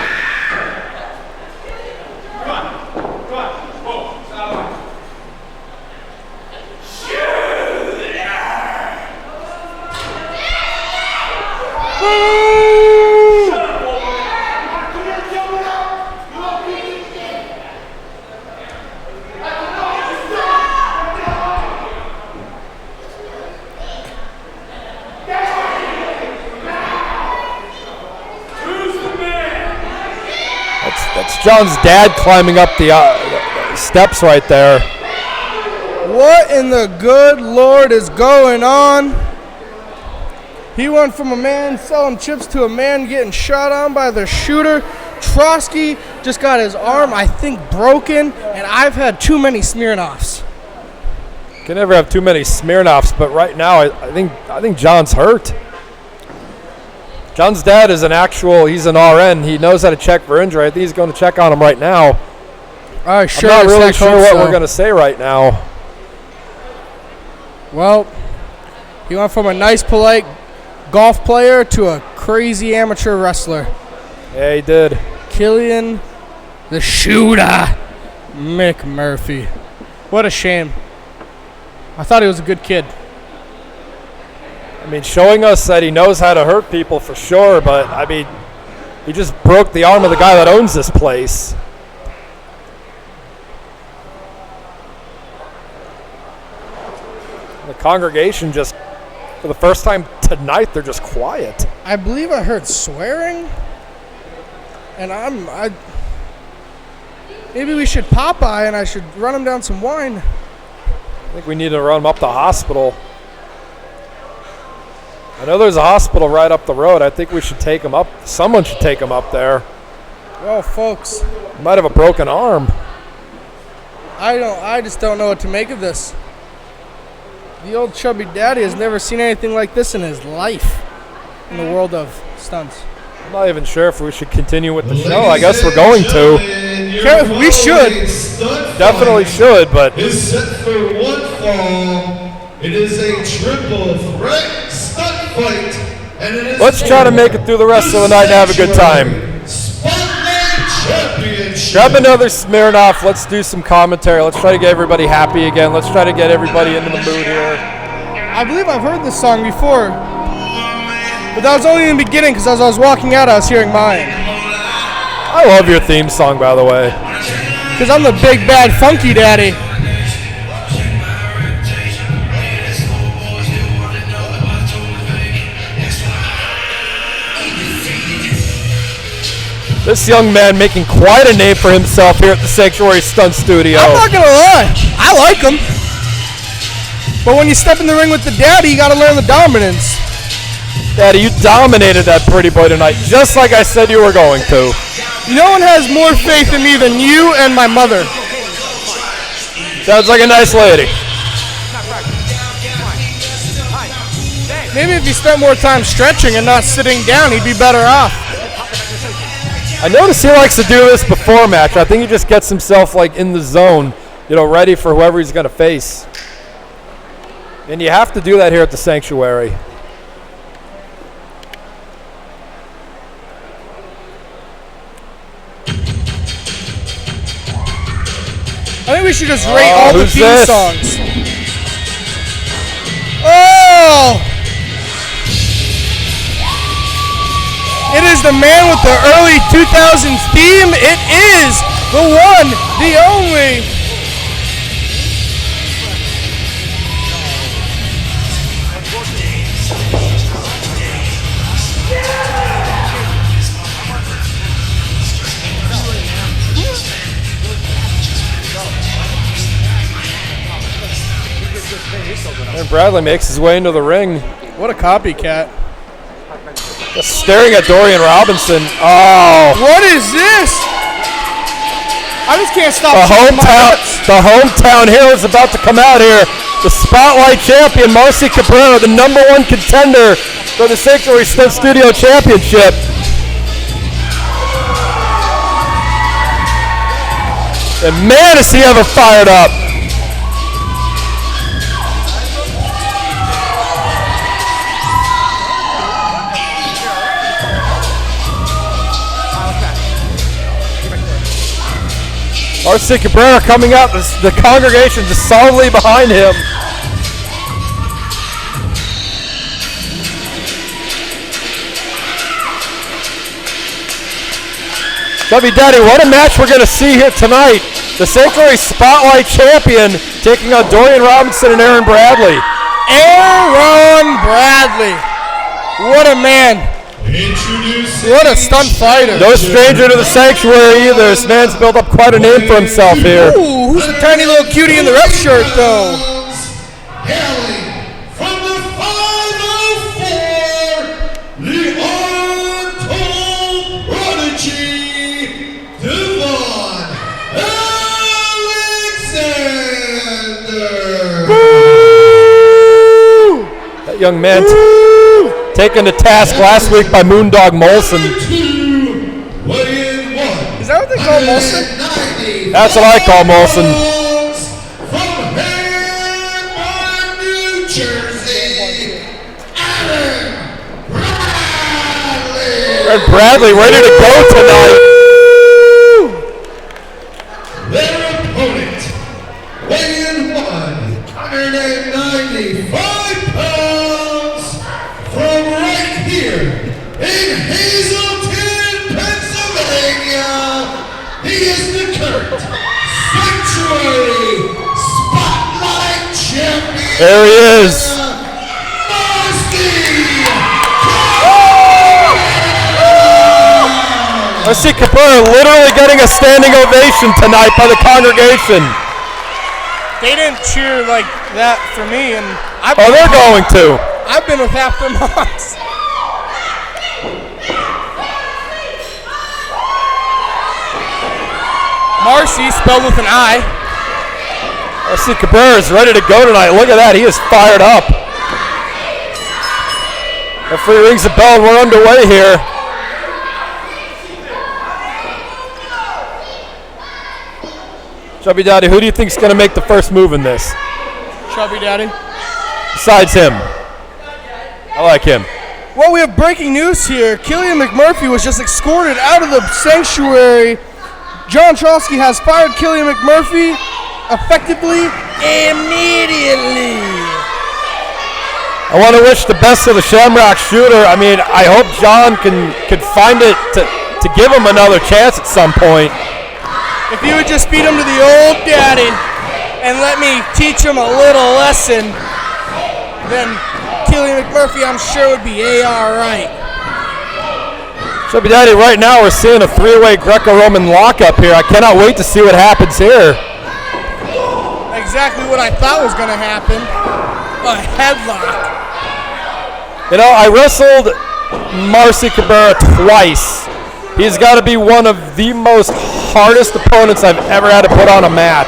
S6: That's John's dad climbing up the steps right there.
S11: What in the good Lord is going on? He went from a man selling chips to a man getting shot on by the shooter. Trotsky just got his arm, I think, broken, and I've had too many Smirnoffs.
S6: Can never have too many Smirnoffs, but right now I think John's hurt. John's dad is he's an RN. He knows how to check for injury. I think he's going to check on him right now.
S11: I'm
S6: not really sure what we're going to say right now.
S11: Well, he went from a nice, polite golf player to a crazy amateur wrestler.
S6: Yeah, he did.
S11: Killian, the shooter, McMurphy. What a shame. I thought he was a good kid.
S6: I mean, showing us that he knows how to hurt people for sure, but, I mean, he just broke the arm of the guy that owns this place. The congregation just, for the first time tonight, they're just quiet.
S11: I believe I heard swearing, and maybe we should Popeye and I should run him down some wine.
S6: I think we need to run him up the hospital. I know there's a hospital right up the road. I think we should take him up. Someone should take him up there.
S11: Well, folks,
S6: he might have a broken arm.
S11: I just don't know what to make of this. The old chubby daddy has never seen anything like this in his life in the world of stunts.
S6: I'm not even sure if we should continue with the show. I guess we're going to.
S11: We should.
S6: Definitely should, but
S10: is set for one fall. It is a triple threat stunt fight, and it is
S6: let's try to make it through the rest of the night and have a good time. Grab another Smirnoff. Let's do some commentary. Let's try to get everybody happy again. Let's try to get everybody into the mood here.
S11: I believe I've heard this song before, but that was only in the beginning because as I was walking out, I was hearing mine.
S6: I love your theme song, by the way.
S11: Because I'm the big, bad, funky daddy.
S6: This young man making quite a name for himself here at the Sanctuary Stunt Studio.
S11: I'm not going to lie. I like him. But when you step in the ring with the daddy, you got to learn the dominance.
S6: Daddy, you dominated that pretty boy tonight, just like I said you were going to.
S11: No one has more faith in me than you and my mother.
S6: Sounds like a nice lady.
S11: Maybe if he spent more time stretching and not sitting down, he'd be better off.
S6: I notice he likes to do this before match. I think he just gets himself like in the zone, ready for whoever he's going to face. And you have to do that here at the Sanctuary.
S11: I think we should just rate all the theme songs. Oh! It is the man with the early 2000s theme. It is the one, the only.
S6: And Bradley makes his way into the ring.
S11: What a copycat.
S6: Just staring at Dorian Robinson. Oh.
S11: What is this? I just can't stop.
S6: The hometown hero is about to come out here. The Spotlight champion, Marcy Cabrera, the #1 contender for the Sanctuary Stunt Studio Championship. And man, is he ever fired up. Marcy Cabrera coming out, the congregation just solidly behind him. Chubby Daddy, what a match we're going to see here tonight. The Sanctuary Spotlight champion taking on Dorian Robinson and Aaron Bradley.
S11: Aaron Bradley. What a man.
S10: Introducing.
S11: What a stunt fighter.
S6: No stranger to the Sanctuary either. This man's built up quite a name for himself here.
S11: Ooh, who's the tiny little cutie in the ref shirt, though?
S10: Hailing from the 504, the Untold Prodigy, Devon Alexander.
S6: That young man taken to task last week by Moondog Molson.
S11: Is that what they call Molson?
S6: That's what I call Molson.
S10: From Hammond, New Jersey, Aaron Bradley.
S6: And Bradley ready to go tonight.
S10: Their opponent, weighing 195 pounds, from right here in Hazleton, Pennsylvania, he is the current Sanctuary Spotlight Champion.
S6: There he is. I see Cabrera literally getting a standing ovation tonight by the congregation.
S11: They didn't cheer like that for me, and
S6: they're going to.
S11: I've been with half their moms. Marcy, spelled with an I.
S6: I see Cabrera is ready to go tonight. Look at that. He is fired up. Referee rings the bell and we're underway here. Chubby Daddy, who do you think is going to make the first move in this?
S11: Chubby Daddy.
S6: Besides him. I like him.
S11: Well, we have breaking news here. Killian McMurphy was just escorted out of the Sanctuary. John Trotsky has fired Killian McMurphy effectively immediately.
S6: I want to wish the best of the Shamrock shooter. I mean, I hope John can find it to give him another chance at some point.
S11: If he would just feed him to the old daddy and let me teach him a little lesson, then Killian McMurphy, I'm sure, would be right.
S6: Chubby Daddy, right now we're seeing a three-way Greco-Roman lockup here. I cannot wait to see what happens here.
S11: Exactly what I thought was going to happen. A headlock.
S6: You know, I wrestled Marcy Cabrera twice. He's got to be one of the most hardest opponents I've ever had to put on a mat.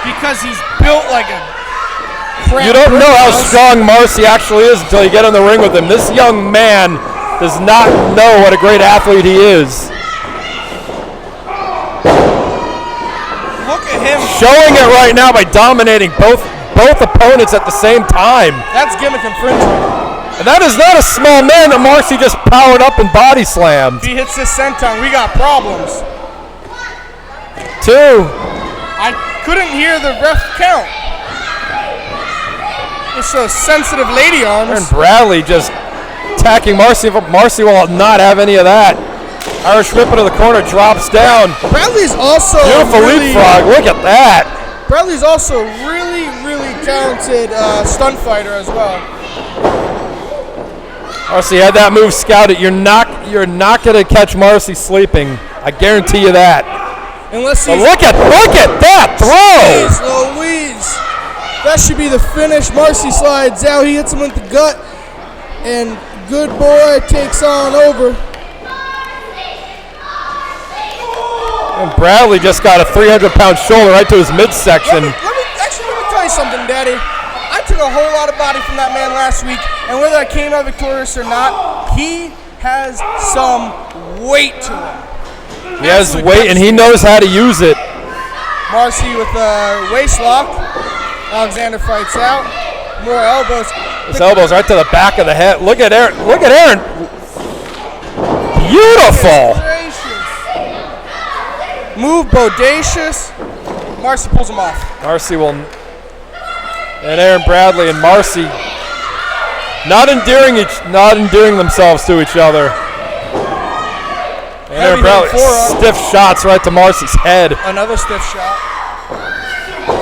S11: Because he's built like a crap.
S6: You don't know how strong Marcy actually is until you get in the ring with him. This young man does not know what a great athlete he is.
S11: Look at him.
S6: Showing it right now by dominating both opponents at the same time.
S11: That's gimmick infringement.
S6: And that is not a small man that Marcy just powered up and body slammed.
S11: If he hits this senton, we got problems.
S6: 2.
S11: I couldn't hear the ref count. It's a sensitive lady arms.
S6: And Bradley just attacking Marcy. Marcy will not have any of that. Irish whip into the corner, drops down.
S11: Bradley's also
S6: beautiful leapfrog. Look at that.
S11: Bradley's also really, really talented stunt fighter as well.
S6: Marcy had that move scouted. You're not going to catch Marcy sleeping. I guarantee you that.
S11: Unless
S6: he's look at that throw.
S11: Jeez Louise. That should be the finish. Marcy slides out. He hits him with the gut. And good boy takes on over.
S6: And Bradley just got a 300-pound shoulder right to his midsection.
S11: Let me tell you something, Daddy. I took a whole lot of body from that man last week, and whether I came out victorious or not, he has some weight to him.
S6: He has weight, and he knows how to use it.
S11: Marcy with a waist lock. Alexander fights out. More elbows.
S6: His elbows right to the back of the head. Look at Aaron. Look at Aaron. Beautiful.
S11: Move bodacious. Marcy pulls him off.
S6: Marcy will. And Aaron Bradley and Marcy not endearing themselves to each other. And Aaron Bradley stiff shots right to Marcy's head.
S11: Another stiff shot.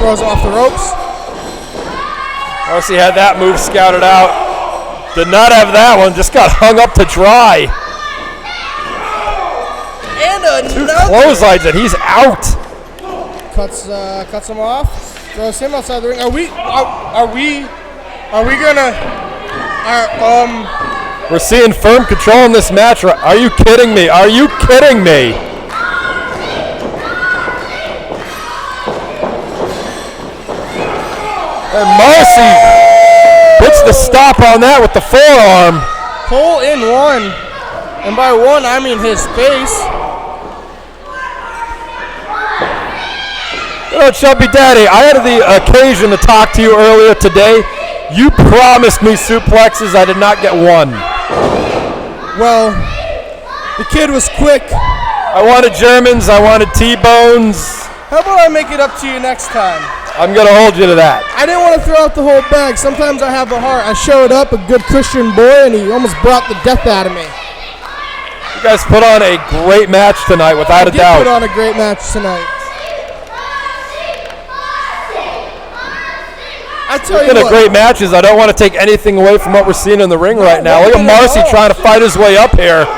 S11: Throws off the ropes.
S6: Marcy had that move scouted out. Did not have that one. Just got hung up to dry.
S11: And
S6: Two
S11: another.
S6: clotheslines and he's out.
S11: Cuts him off. Throws him outside the ring. Are we gonna?
S6: We're seeing firm control in this match. Are you kidding me? Are you kidding me? And Marcy puts the stop on that with the forearm.
S11: Hole in one. And by one, I mean his face.
S6: You know, Chubby Daddy, I had the occasion to talk to you earlier today. You promised me suplexes. I did not get one.
S11: Well, the kid was quick.
S6: I wanted Germans. I wanted T-bones.
S11: How about I make it up to you next time?
S6: I'm going to hold you to that.
S11: I didn't want to throw out the whole bag. Sometimes I have a heart. I showed up, a good Christian boy, and he almost brought the death out of me.
S6: You guys put on a great match tonight, without a doubt.
S11: Put on a great match tonight. I tell you
S6: Speaking of
S11: what.
S6: great matches, I don't want to take anything away from what we're seeing in the ring right now. Look at Marcy trying to fight his way up here.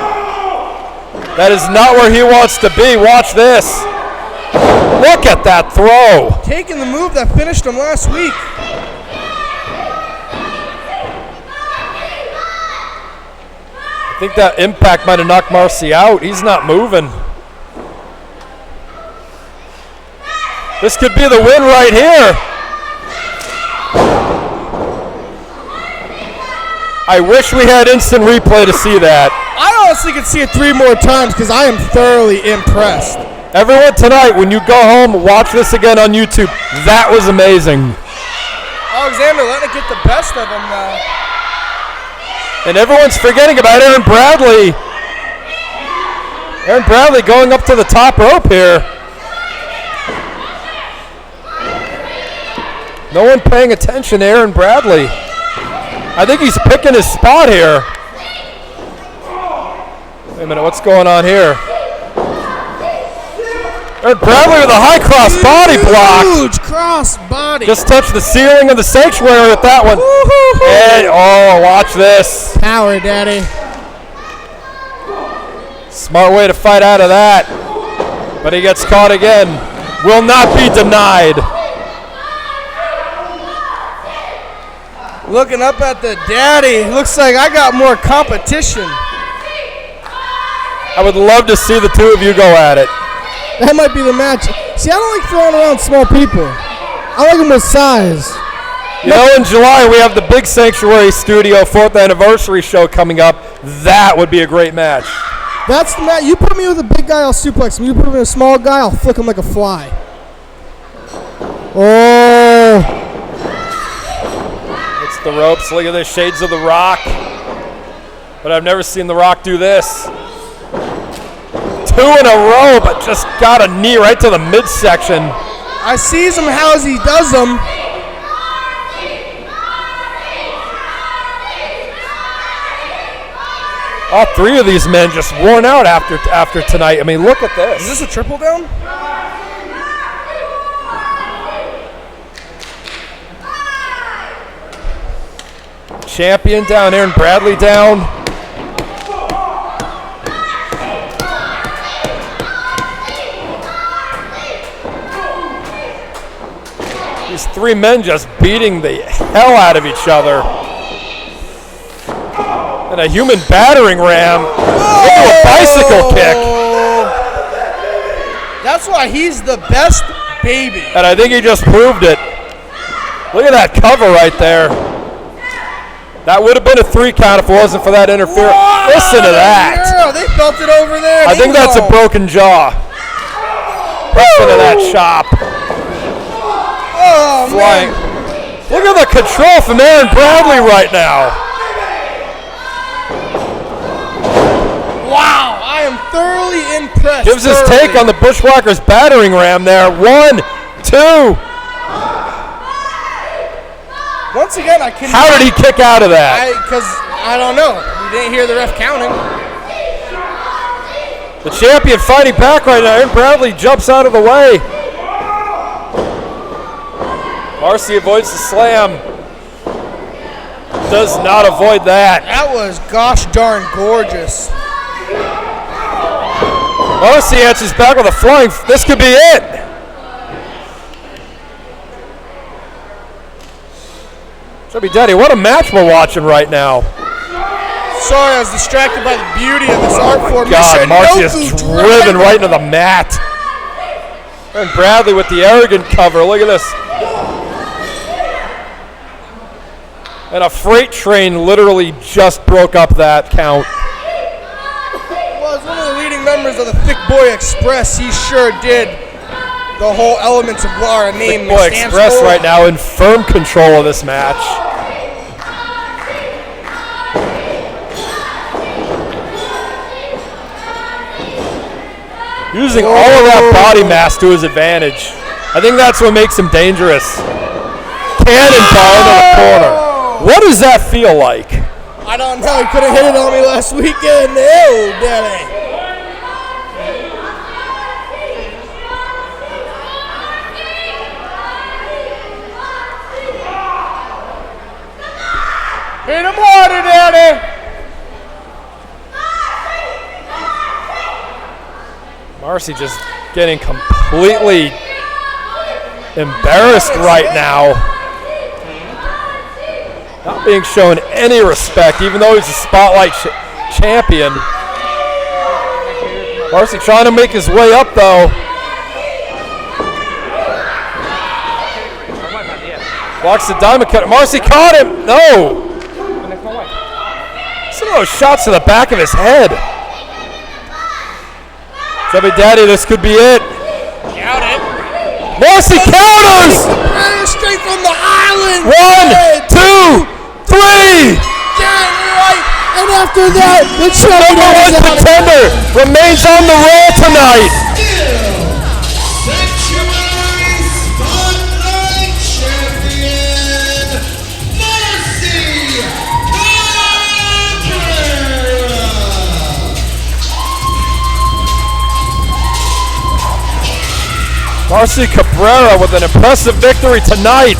S6: That is not where he wants to be. Watch this. Look at that throw.
S11: Taking the move that finished him last week.
S6: I think that impact might have knocked Marcy out. He's not moving. This could be the win right here. I wish we had instant replay to see that.
S11: I honestly could see it 3 more times because I am thoroughly impressed.
S6: Everyone tonight, when you go home, watch this again on YouTube. That was amazing.
S11: Alexander letting it get the best of him now.
S6: And everyone's forgetting about Aaron Bradley. Aaron Bradley going up to the top rope here. No one paying attention to Aaron Bradley. I think he's picking his spot here. Wait a minute, what's going on here? Aaron Bradley with a high cross body block.
S11: Huge cross body.
S6: Just touched the ceiling of the Sanctuary with that one. And, oh, watch this.
S11: Power, Daddy.
S6: Smart way to fight out of that. But he gets caught again. Will not be denied.
S11: Looking up at the daddy. Looks like I got more competition.
S6: I would love to see the two of you go at it.
S11: That might be the match. See, I don't like throwing around small people. I like them with size.
S6: You know, in July, we have the big Sanctuary Studio 4th anniversary show coming up. That would be a great match.
S11: That's the match. You put me with a big guy, I'll suplex him. You put me with a small guy, I'll flick him like a fly. Oh.
S6: It's the ropes. Look at the shades of The Rock. But I've never seen The Rock do this. 2 in a row, but just got a knee right to the midsection.
S11: I sees him how he does them.
S6: All 3 of these men just worn out after tonight. I mean, look at this.
S11: Is this a triple down?
S6: Champion down, Aaron Bradley down. These 3 men just beating the hell out of each other. And a human battering ram into a bicycle kick.
S11: That's why he's the best baby.
S6: And I think he just proved it. Look at that cover right there. That would have been a 3 count if it wasn't for that interference. Listen to that.
S11: Girl, they felt it over there.
S6: I think that's a broken jaw. Listen to that chop.
S11: Oh,
S6: Flying.
S11: man.
S6: Look at the control from Aaron Bradley right now.
S11: Wow, I am thoroughly impressed.
S6: Gives his take on the Bushwhackers battering ram there. 1, 2.
S11: Once again, I couldn't.
S6: How did he kick out of that?
S11: Because I don't know. We didn't hear the ref counting.
S6: The champion fighting back right now. Aaron Bradley jumps out of the way. Marcy avoids the slam. Does not avoid that.
S11: That was gosh darn gorgeous.
S6: Marcy answers back with a flying. This could be it. Chubby Daddy, what a match we're watching right now.
S11: Sorry, I was distracted by the beauty of this art form.
S6: God, Marcy is driven right into the mat. And Bradley with the arrogant cover. Look at this. And a freight train literally just broke up that count.
S11: Was one of the leading members of the Thick Boy Express. He sure did the whole elements of what our name
S6: Thick Boy
S11: stands
S6: Express
S11: for.
S6: right now in firm control of this match. Using all of that body mass to his advantage. I think that's what makes him dangerous. Cannonball into the corner. What does that feel like?
S11: I don't know. He could have hit it on me last weekend. Oh, daddy. Hit him harder, daddy.
S6: Marcy just getting completely embarrassed right now. Not being shown any respect, even though he's a spotlight champion. Marcy trying to make his way up, though. Blocks the diamond cut. Marcy caught him. No. Some of those shots to the back of his head. Chubby Daddy, this could be it.
S11: Count it.
S6: Marcy counters.
S11: Straight from the island.
S6: 1, 2, 3.
S11: Right. And after that, the
S6: number one contender remains on the roll tonight.
S10: Sanctuary Spotlight Champion, Marcy Cabrera.
S6: Marcy Cabrera with an impressive victory tonight.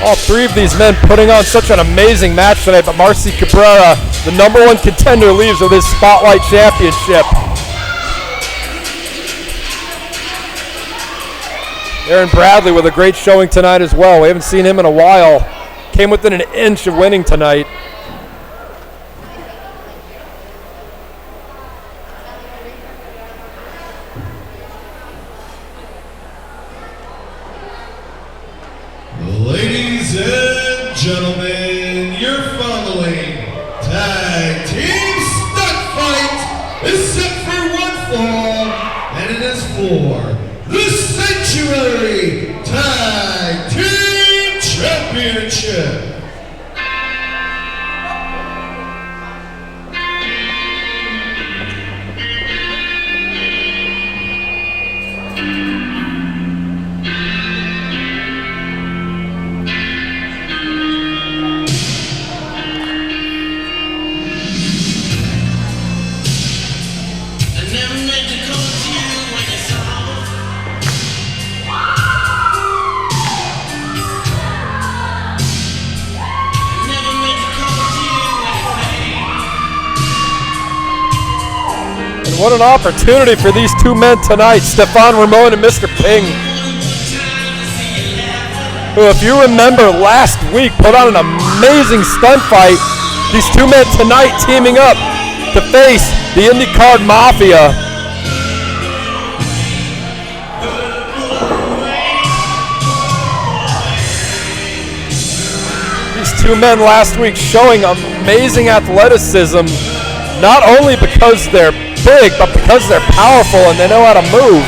S6: All three of these men putting on such an amazing match tonight, but Marcy Cabrera, the number one contender, leaves with his Spotlight Championship. Aaron Bradley with a great showing tonight as well. We haven't seen him in a while. Came within an inch of winning tonight.
S10: Ladies and gentlemen, your following tag team stunt fight is set for one fall, and it is for the Sanctuary Tag Team Championship.
S6: What an opportunity for these two men tonight, Stefan Ramon and Mr. Ping, who, if you remember last week, put on an amazing stunt fight. These two men tonight teaming up to face the Card Mafia. These two men last week showing amazing athleticism, not only because they're big, but because they're powerful and they know how to move.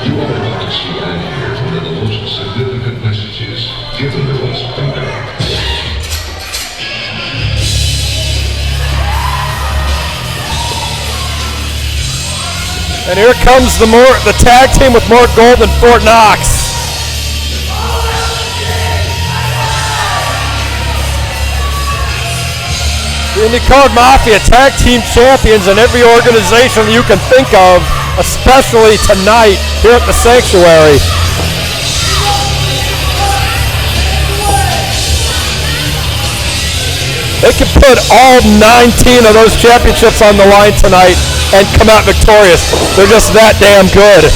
S12: You are about to see and hear one of the most significant messages given to us from God.
S6: And here comes the tag team with more gold than Fort Knox. The Card Mafia tag team champions in every organization you can think of, especially tonight here at the Sanctuary. They can put all 19 of those championships on the line tonight and come out victorious. They're just that damn good.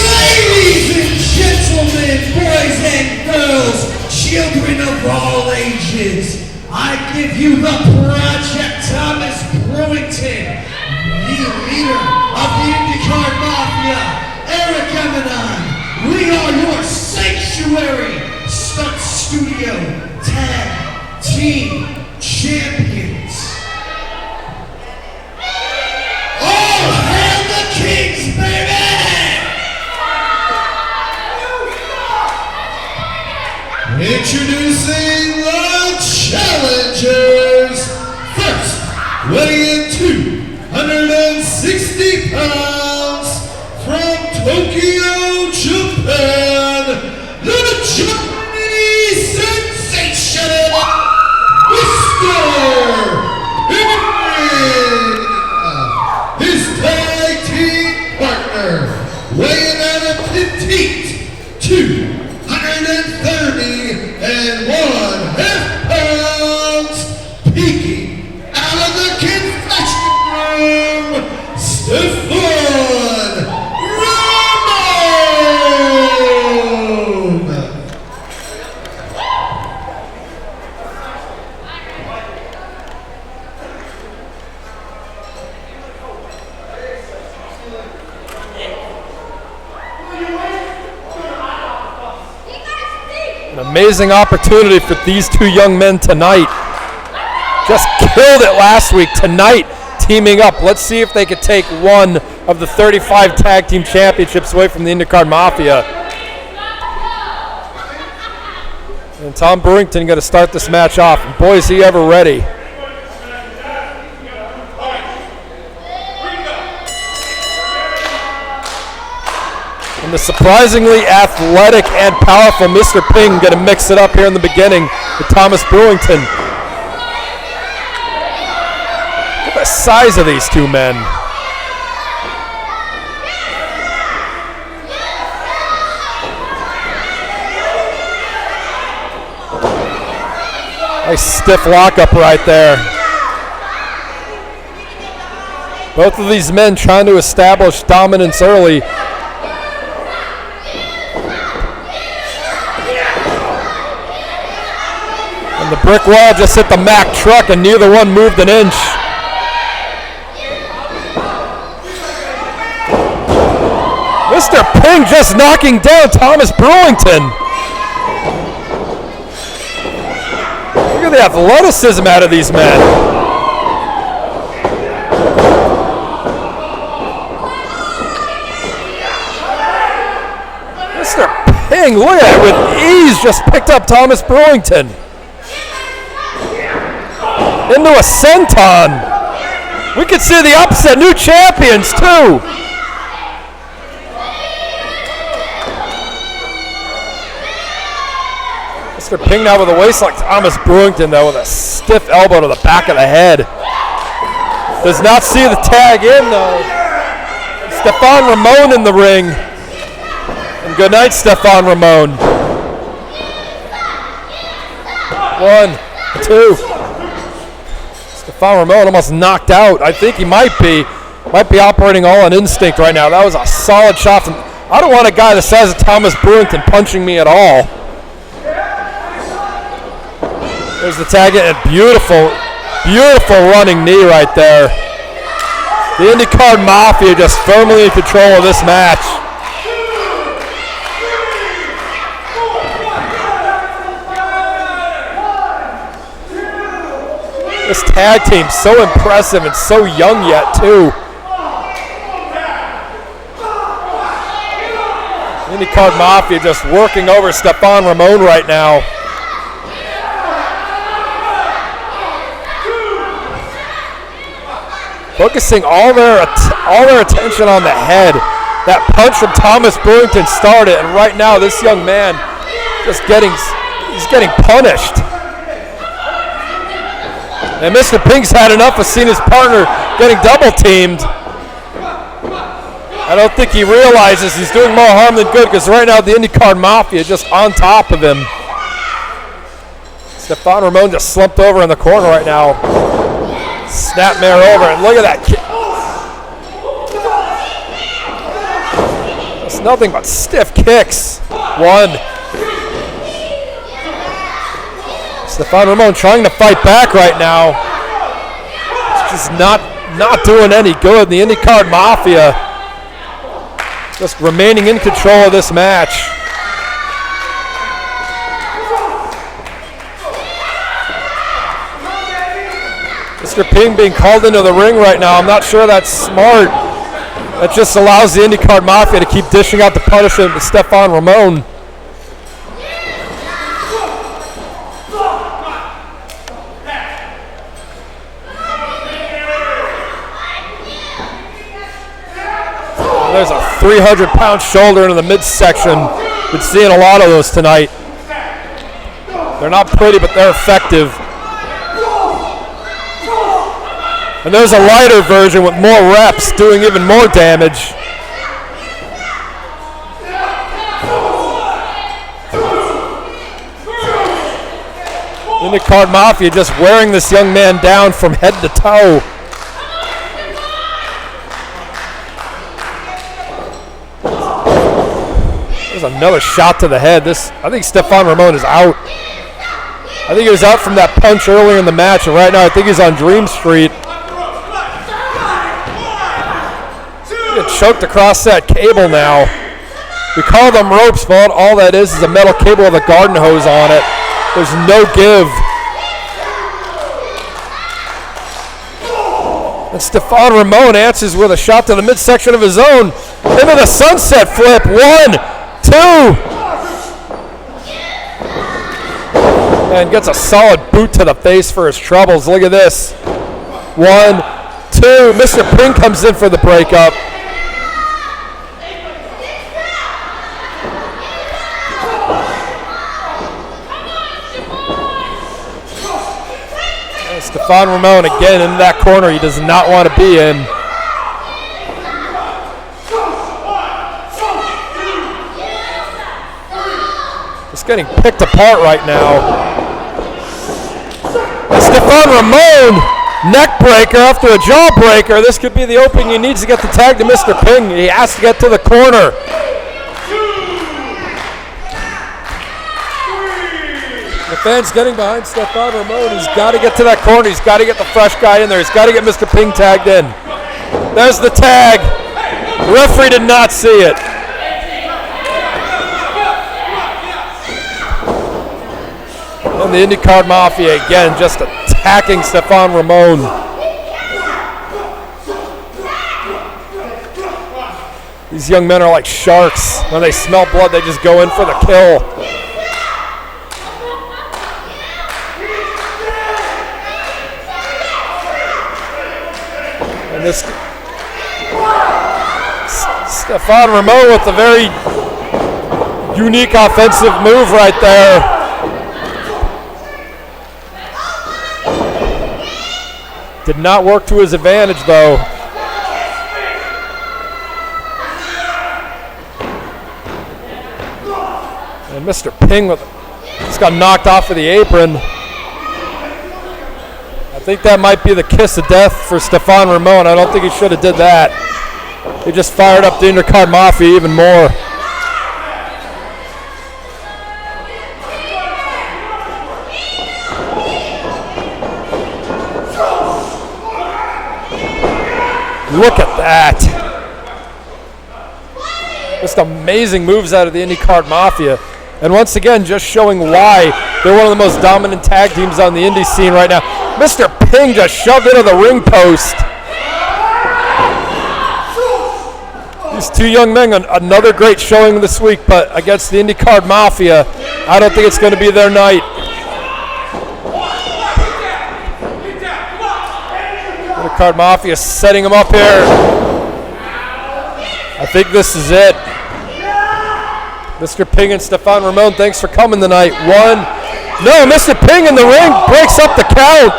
S10: Ladies and gentlemen, boys and girls, children of all ages, I give you the Project Thomas Brewington, the leader of the Card Mafia, Eric Eminon. We are your Sanctuary Stunt Studio Tag Team Champions. All hail the Kings, baby! Introducing the challengers. First, weighing in 260 pounds from Tokyo, Japan, the Japanese sensation, Mr. Killian. His tag team partner, weighing at a petite 231 pounds, peeking out of the confession room, Stefan Ramon.
S6: An amazing opportunity for these two young men tonight. Just killed it last week. Tonight, teaming up. Let's see if they could take one of the 35 tag team championships away from the IndyCar Mafia. And Tom Brewington going to start this match off. And boy, is he ever ready. And the surprisingly athletic and powerful Mr. Ping going to mix it up here in the beginning with Thomas Brewington. Look at the size of these two men. Nice stiff lockup right there. Both of these men trying to establish dominance early. And the brick wall just hit the Mack truck and neither one moved an inch. Mr. Ping just knocking down Thomas Brewington. Look at the athleticism out of these men. Mr. Ping, look at it, with ease just picked up Thomas Brewington. Into a senton. We could see the upset. New champions, too. Mr. Ping now with a waist like Thomas Brewington, though, with a stiff elbow to the back of the head. Does not see the tag in, though. Stefan Ramon in the ring. And good night, Stefan Ramon. 1, 2. Stefan Ramon almost knocked out. I think he might be operating all on instinct right now. That was a solid shot from. I don't want a guy the size of Thomas Brewington punching me at all. There's the tag in, and beautiful running knee right there. The IndyCar Mafia just firmly in control of this match. This tag team's so impressive and so young yet, too. Card Mafia just working over Stefan Ramon right now. Focusing all their attention on the head. That punch from Thomas Brewington started, and right now this young man he's getting punished. And Mr. Pink's had enough of seeing his partner getting double teamed. I don't think he realizes he's doing more harm than good, because right now the IndyCar Mafia is just on top of him. Stefan Ramon just slumped over in the corner right now. Snapmare over, and look at that kick. It's nothing but stiff kicks. One. Stefan Ramon trying to fight back right now. It's just not doing any good. The IndyCar Mafia just remaining in control of this match. Mr. Ping being called into the ring right now. I'm not sure that's smart. That just allows the IndyCar Mafia to keep dishing out the punishment to Stefan Ramon. There's a 300-pound shoulder into the midsection. Been seeing a lot of those tonight. They're not pretty, but they're effective. And there's a lighter version with more reps doing even more damage. IndyCar Mafia just wearing this young man down from head to toe. There's another shot to the head. I think Stefan Ramon is out. I think he was out from that punch earlier in the match, and right now I think he's on Dream Street. Choked across that cable now. We call them ropes, but all that is a metal cable with a garden hose on it. There's no give. And Stefan Ramon answers with a shot to the midsection of his own. Into the sunset flip. 1, 2. And gets a solid boot to the face for his troubles. Look at this. 1, 2. Mr. Ping comes in for the breakup. Stefan Ramon again in that corner he does not want to be in. Just getting picked apart right now. And Stefan Ramon, neck breaker after a jaw breaker. This could be the opening he needs to get the tag to Mr. Ping. He has to get to the corner. The fans getting behind Stefan Ramon. He's got to get to that corner. He's got to get the fresh guy in there. He's got to get Mr. Ping tagged in. There's the tag. The referee did not see it. And the IndyCar Mafia again just attacking Stefan Ramon. These young men are like sharks. When they smell blood, they just go in for the kill. And this Stefan Ramon with a very unique offensive move right there. Did not work to his advantage though. And Mr. Ping just got knocked off of the apron. I think that might be the kiss of death for Stefan Ramon. I don't think he should have did that. He just fired up the IndyCar Mafia even more. Look at that. Just amazing moves out of the IndyCar Mafia. And once again, just showing why they're one of the most dominant tag teams on the indie scene right now. Mr. Ping just shoved into the ring post. These two young men, another great showing this week, but against the Card Mafia, I don't think it's going to be their night. Card Mafia setting him up here. I think this is it. Mr. Ping and Stefan Ramon, thanks for coming tonight. One. No, Mr. Ping in the ring breaks up the count.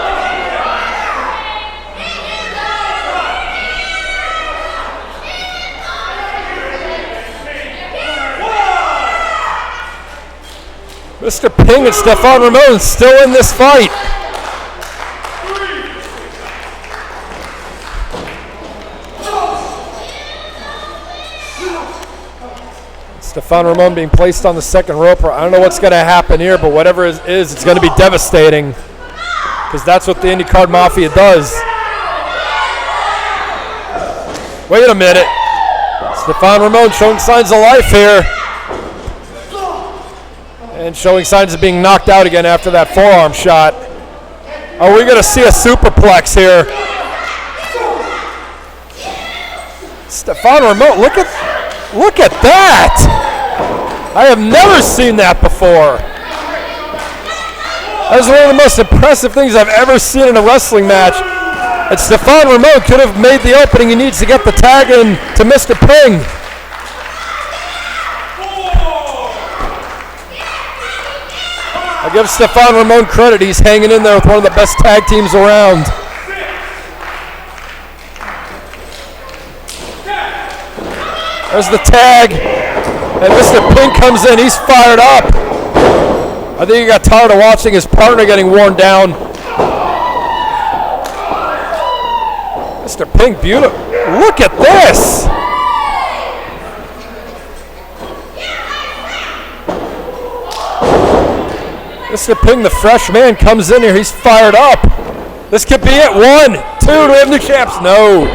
S6: Mr. Ping and Stefan Ramon still in this fight. Stefan Ramon being placed on the second rope. I don't know what's going to happen here, but whatever it is, it's going to be devastating because that's what the Card Mafia does. Wait a minute. Stefan Ramon showing signs of life here. And showing signs of being knocked out again after that forearm shot. Are we going to see a superplex here? Stefan Ramon, look at that! I have never seen that before. That was one of the most impressive things I've ever seen in a wrestling match. And Stefan Ramon could have made the opening he needs to get the tag in to Mr. Ping. I give Stefan Ramon credit. He's hanging in there with one of the best tag teams around. There's the tag. And Mr. Ping comes in. He's fired up. I think he got tired of watching his partner getting worn down. Mr. Ping, beautiful. Look at this. Mr. Ping, the fresh man, comes in here. He's fired up. This could be it. 1, 2. Do we have new champs? No.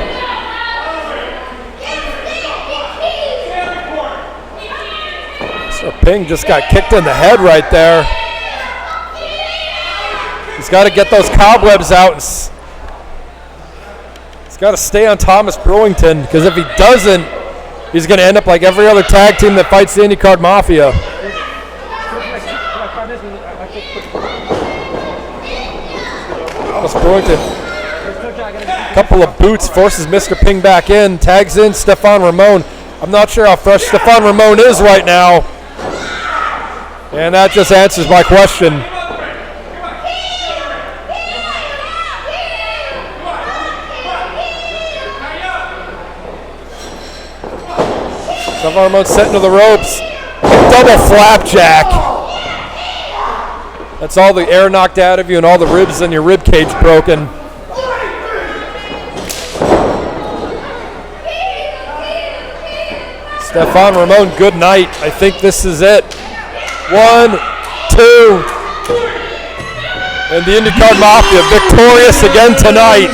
S6: Mr. Ping just got kicked in the head right there. He's got to get those cobwebs out. He's got to stay on Thomas Brewington because if he doesn't, he's going to end up like every other tag team that fights the Card Mafia. Thomas Brewington, a couple of boots, forces Mr. Ping back in, tags in Stefan Ramon. I'm not sure how fresh Stefan Ramon is right now. And that just answers my question. Stefan Ramon set into the ropes. Double flapjack. That's all the air knocked out of you and all the ribs in your rib cage broken. Stefan Ramon, good night. I think this is it. 1, 2. And the Card Mafia victorious again tonight.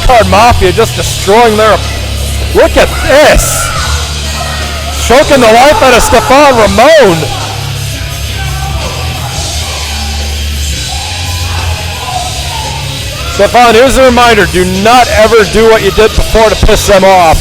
S6: Card Mafia just destroying their. Look at this! Choking the life out of Stefan Ramon. Stefan, here's a reminder: do not ever do what you did before to piss them off.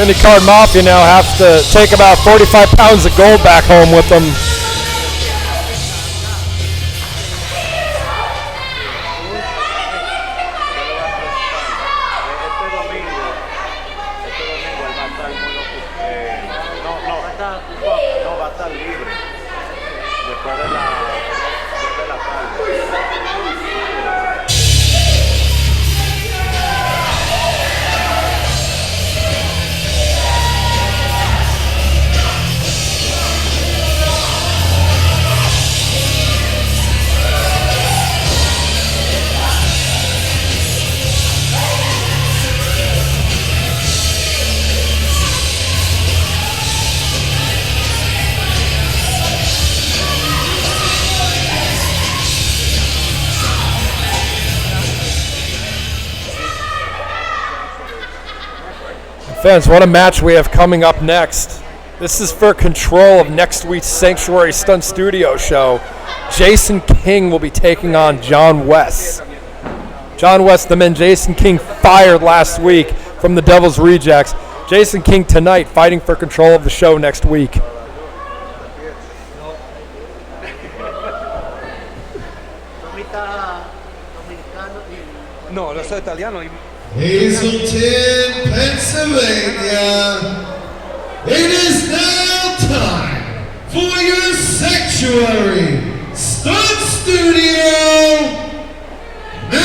S6: The Card Mafia now have to take about 45 pounds of gold back home with them.
S13: No va a estar libre después de la
S6: Fans, what a match we have coming up next. This is for control of next week's Sanctuary Stunt Studio show. Jason King will be taking on John West. John West, the man Jason King fired last week from the Devil's Rejects. Jason King tonight fighting for control of the show next week.
S13: No, lo so italiano.
S10: Hazleton, Pennsylvania. It is now time for your Sanctuary Stunt Studio main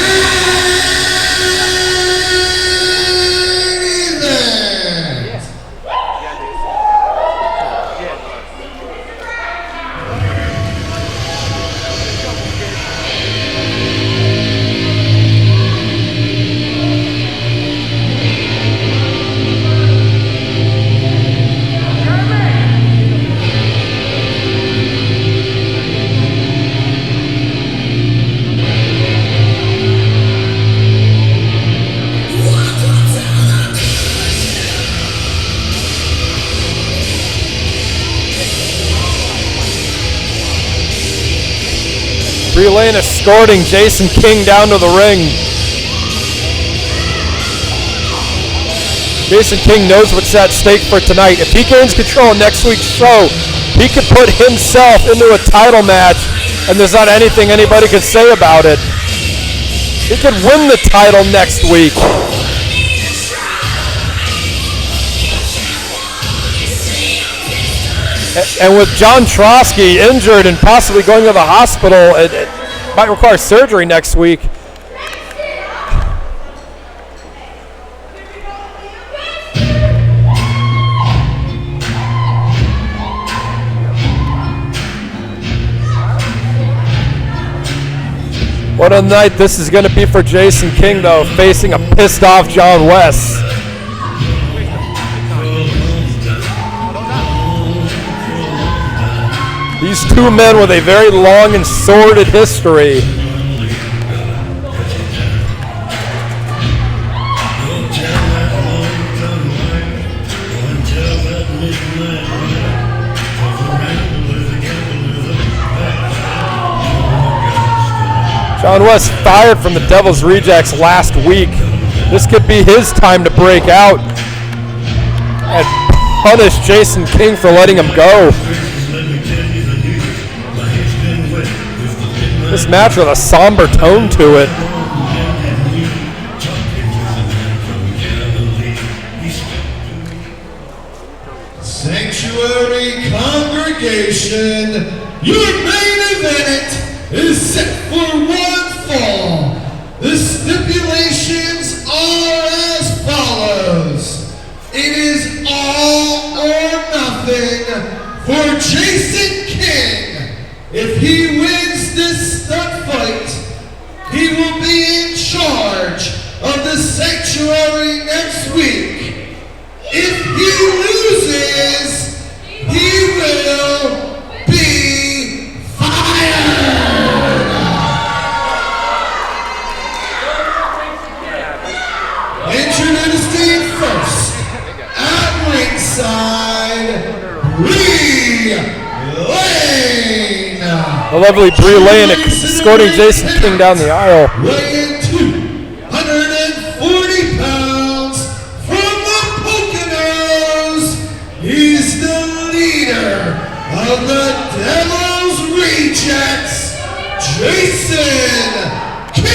S10: event.
S6: Brie Lane escorting Jason King down to the ring. Jason King knows what's at stake for tonight. If he gains control of next week's show, he could put himself into a title match, and there's not anything anybody can say about it. He could win the title next week. And with John Trotsky injured and possibly going to the hospital, it might require surgery next week. What a night this is going to be for Jason King, though, facing a pissed off John West. These two men with a very long and sordid history. John West fired from the Devil's Rejects last week. This could be his time to break out and punish Jason King for letting him go. This match with a somber tone to it.
S10: Sanctuary congregation, your main event is set for one fall. The stipulations are as follows. It is all or nothing for Jason King. If he wins this stunt fight, he will be in charge of the Sanctuary next week. If he loses, he will be fired. Introducing first, at ringside, Brie Lane.
S6: The lovely Brie Lane escorting Jason King down the aisle.
S10: Weighing 240 pounds from the Poconos, he's the leader of the Devil's Rejects, Jason King.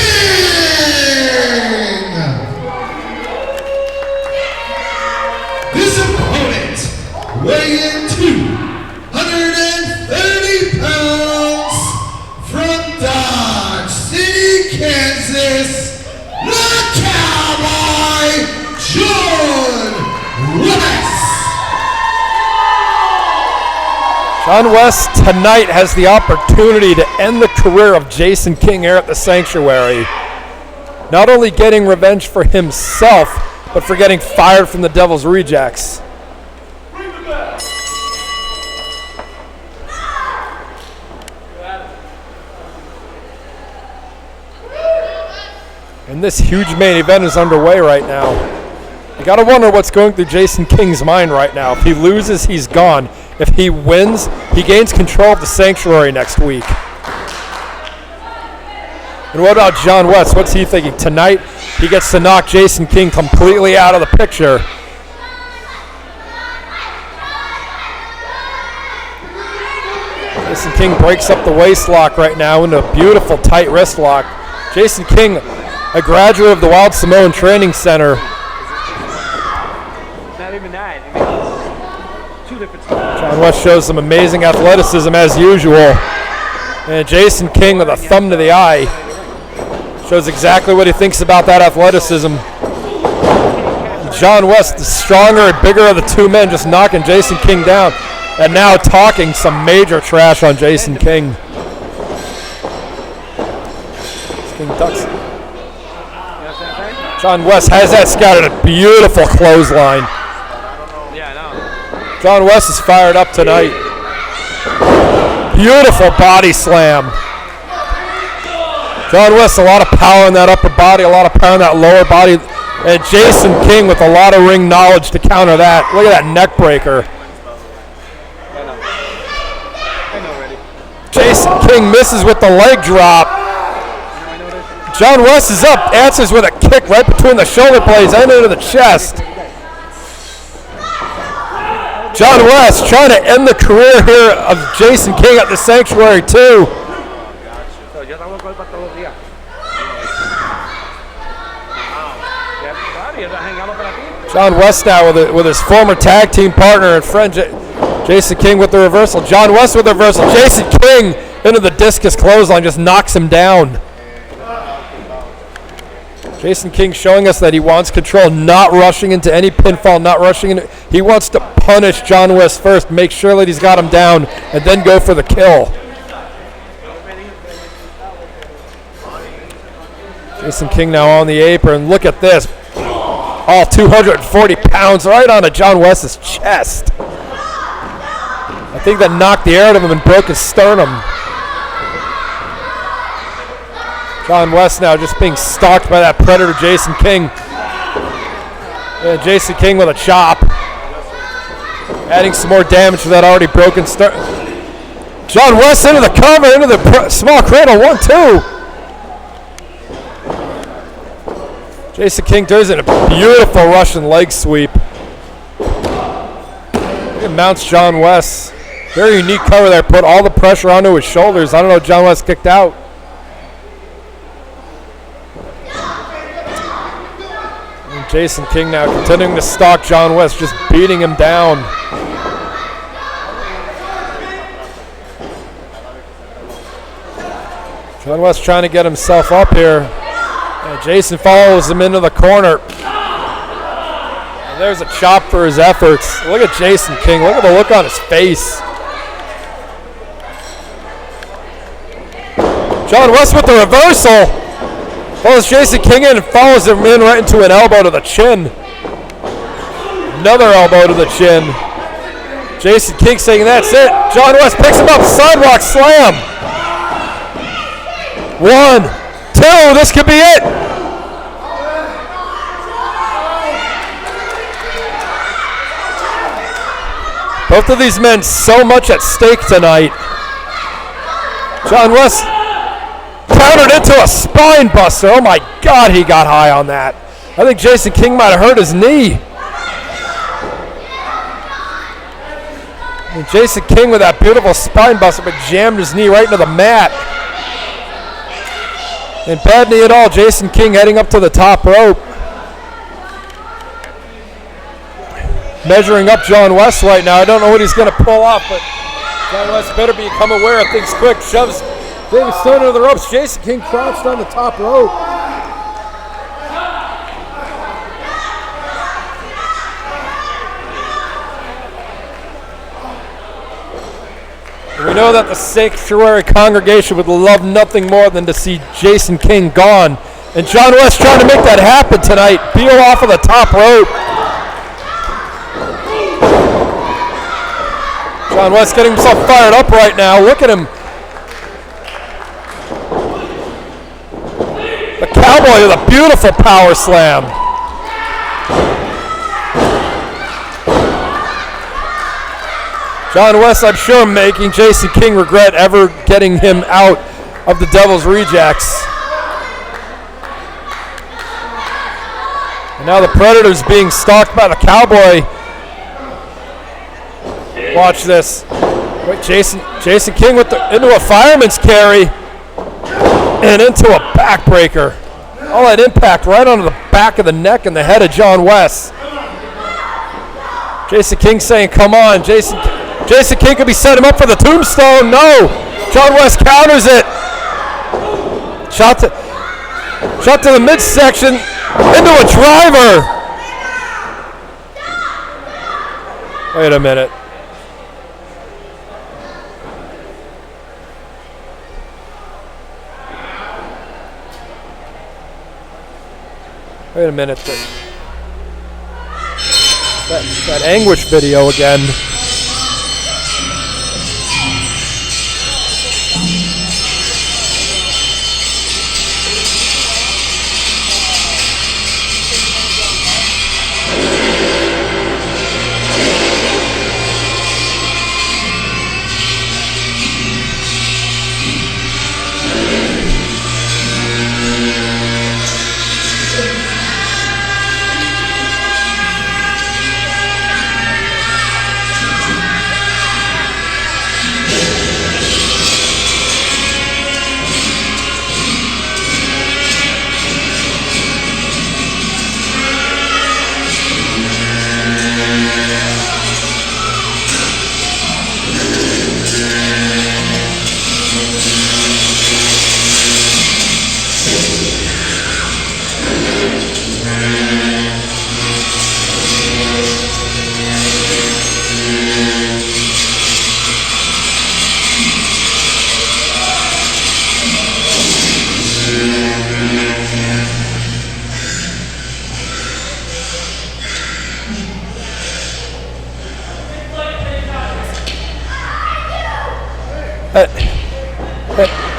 S10: His opponent, weighing 230 pounds from Dodge City, Kansas, the Cowboy, John West.
S6: John West tonight has the opportunity to end the career of Jason King here at the Sanctuary. Not only getting revenge for himself, but for getting fired from the Devil's Rejects. And this huge main event is underway right now. You got to wonder what's going through Jason King's mind right now. If he loses, he's gone. If he wins, he gains control of the Sanctuary next week. And what about John West? What's he thinking? Tonight, he gets to knock Jason King completely out of the picture. Jason King breaks up the waist lock right now into a beautiful tight wrist lock. Jason King, a graduate of the Wild Samoan Training Center.
S13: Not even that. Two different
S6: John West shows some amazing athleticism as usual. And Jason King with a thumb to the eye shows exactly what he thinks about that athleticism. John West, the stronger and bigger of the two men, just knocking Jason King down. And now talking some major trash on Jason King. King ducks. John West has that scouted a beautiful clothesline.
S13: Yeah, I know.
S6: John West is fired up tonight. Beautiful body slam. John West, a lot of power in that upper body, a lot of power in that lower body. And Jason King with a lot of ring knowledge to counter that. Look at that neck breaker. Jason King misses with the leg drop. John West is up, answers with a kick right between the shoulder blades and into the chest. John West trying to end the career here of Jason King at the Sanctuary too. John West now with his former tag team partner and friend Jason King with the reversal. John West with the reversal. Jason King into the discus clothesline, just knocks him down. Jason King showing us that he wants control, not rushing into any pinfall, not rushing into. He wants to punish John West first, make sure that he's got him down, and then go for the kill. Jason King now on the apron. Look at this. All 240 pounds right onto John West's chest. I think that knocked the air out of him and broke his sternum. John West now just being stalked by that predator, Jason King. And Jason King with a chop. Adding some more damage to that already broken sternum. John West into the cover, into the small cradle, 1-2. Jason King does it, a beautiful Russian leg sweep. It mounts John West. Very unique cover there, put all the pressure onto his shoulders. I don't know if John West kicked out. And Jason King now continuing to stalk John West, just beating him down. John West trying to get himself up here. And Jason follows him into the corner. And there's a chop for his efforts. Look at Jason King. Look at the look on his face. John West with the reversal. Follows Jason King in and follows him in right into an elbow to the chin. Another elbow to the chin. Jason King saying that's it. John West picks him up. Sidewalk slam. 1, 2. This could be it. Both of these men so much at stake tonight. John West countered into a spine buster. Oh my God, he got high on that. I think Jason King might have hurt his knee. And Jason King with that beautiful spine buster, but jammed his knee right into the mat. And bad knee at all. Jason King heading up to the top rope. Measuring up John West right now. I don't know what he's going to pull off, but John West better become aware of things quick. Shoves David Stone into the ropes. Jason King crouched on the top rope. And we know that the Sanctuary congregation would love nothing more than to see Jason King gone. And John West trying to make that happen tonight. Peel off of the top rope. John West getting himself fired up right now. Look at him. The Cowboy with a beautiful power slam. John West, I'm sure, making Jason King regret ever getting him out of the Devil's Rejects. And now the Predator's being stalked by the Cowboy. Watch this. Wait, Jason King into a fireman's carry and into a backbreaker. All that impact right onto the back of the neck and the head of John West. Jason King saying, come on. Jason King could be setting him up for the tombstone. No. John West counters it. Shot to the midsection. Into a driver. Wait a minute. Wait a minute. That Anguish video again.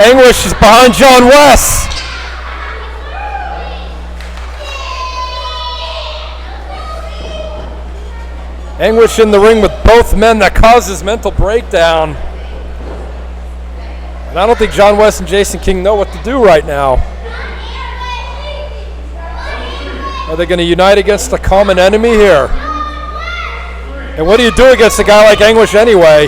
S6: Anguish is behind John West. Anguish in the ring with both men. That causes mental breakdown. And I don't think John West and Jason King know what to do right now. Are they going to unite against a common enemy here? And what do you do against a guy like Anguish anyway?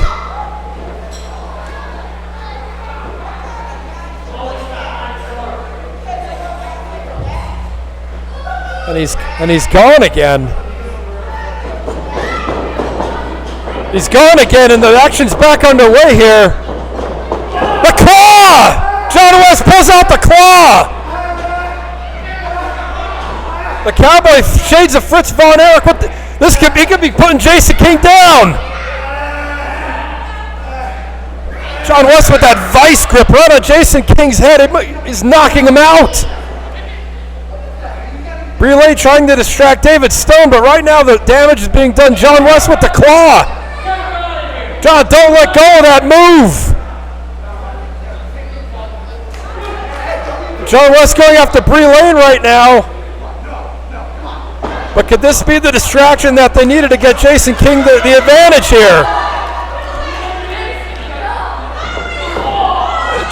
S6: And he's gone again. He's gone again, and the action's back underway here. The claw! John West pulls out the claw. The Cowboy shades of Fritz Von Erich. He could be putting Jason King down. John West with that vice grip right on Jason King's head. He's knocking him out. Relay trying to distract David Stone, but right now the damage is being done. John West with the claw. John, don't let go of that move. John West going after Brie Lane right now. But could this be the distraction that they needed to get Jason King the advantage here?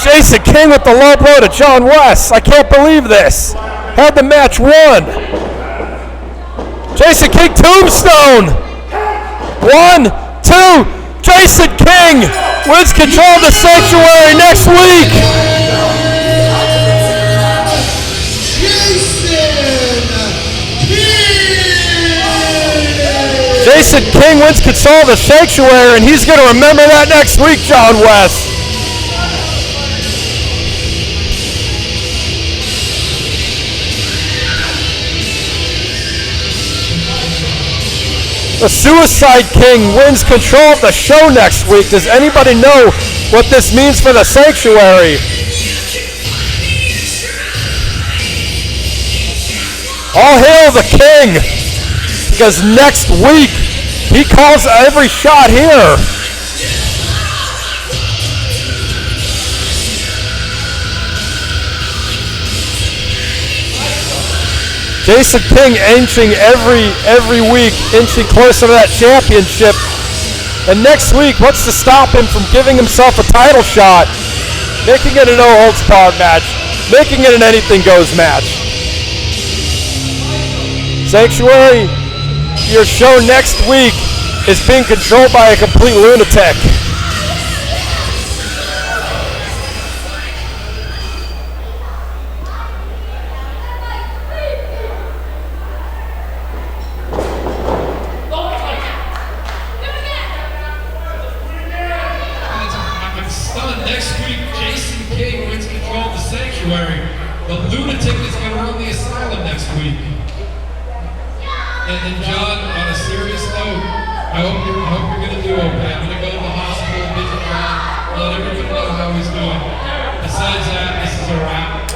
S6: Jason King with the low blow to John West. I can't believe this. Had the match won. Jason King tombstone. 1, 2. Jason King wins control of the Sanctuary next week. Jason King wins control of the Sanctuary, and he's going to remember that next week, John West. The Suicide King wins control of the show next week. Does anybody know what this means for the Sanctuary? All hail the King, because next week he calls every shot here. Jason King inching every week, inching closer to that championship. And next week, what's to stop him from giving himself a title shot, making it a no-holds-barred match, making it an anything-goes match? Sanctuary, your show next week is being controlled by a complete lunatic.
S5: Sanctuary. The lunatic is going to run the asylum next week. And John, on a serious note, I hope you're going to do okay. I'm going to go to the hospital, visit John, let everyone know how he's doing. Besides that, this is a wrap.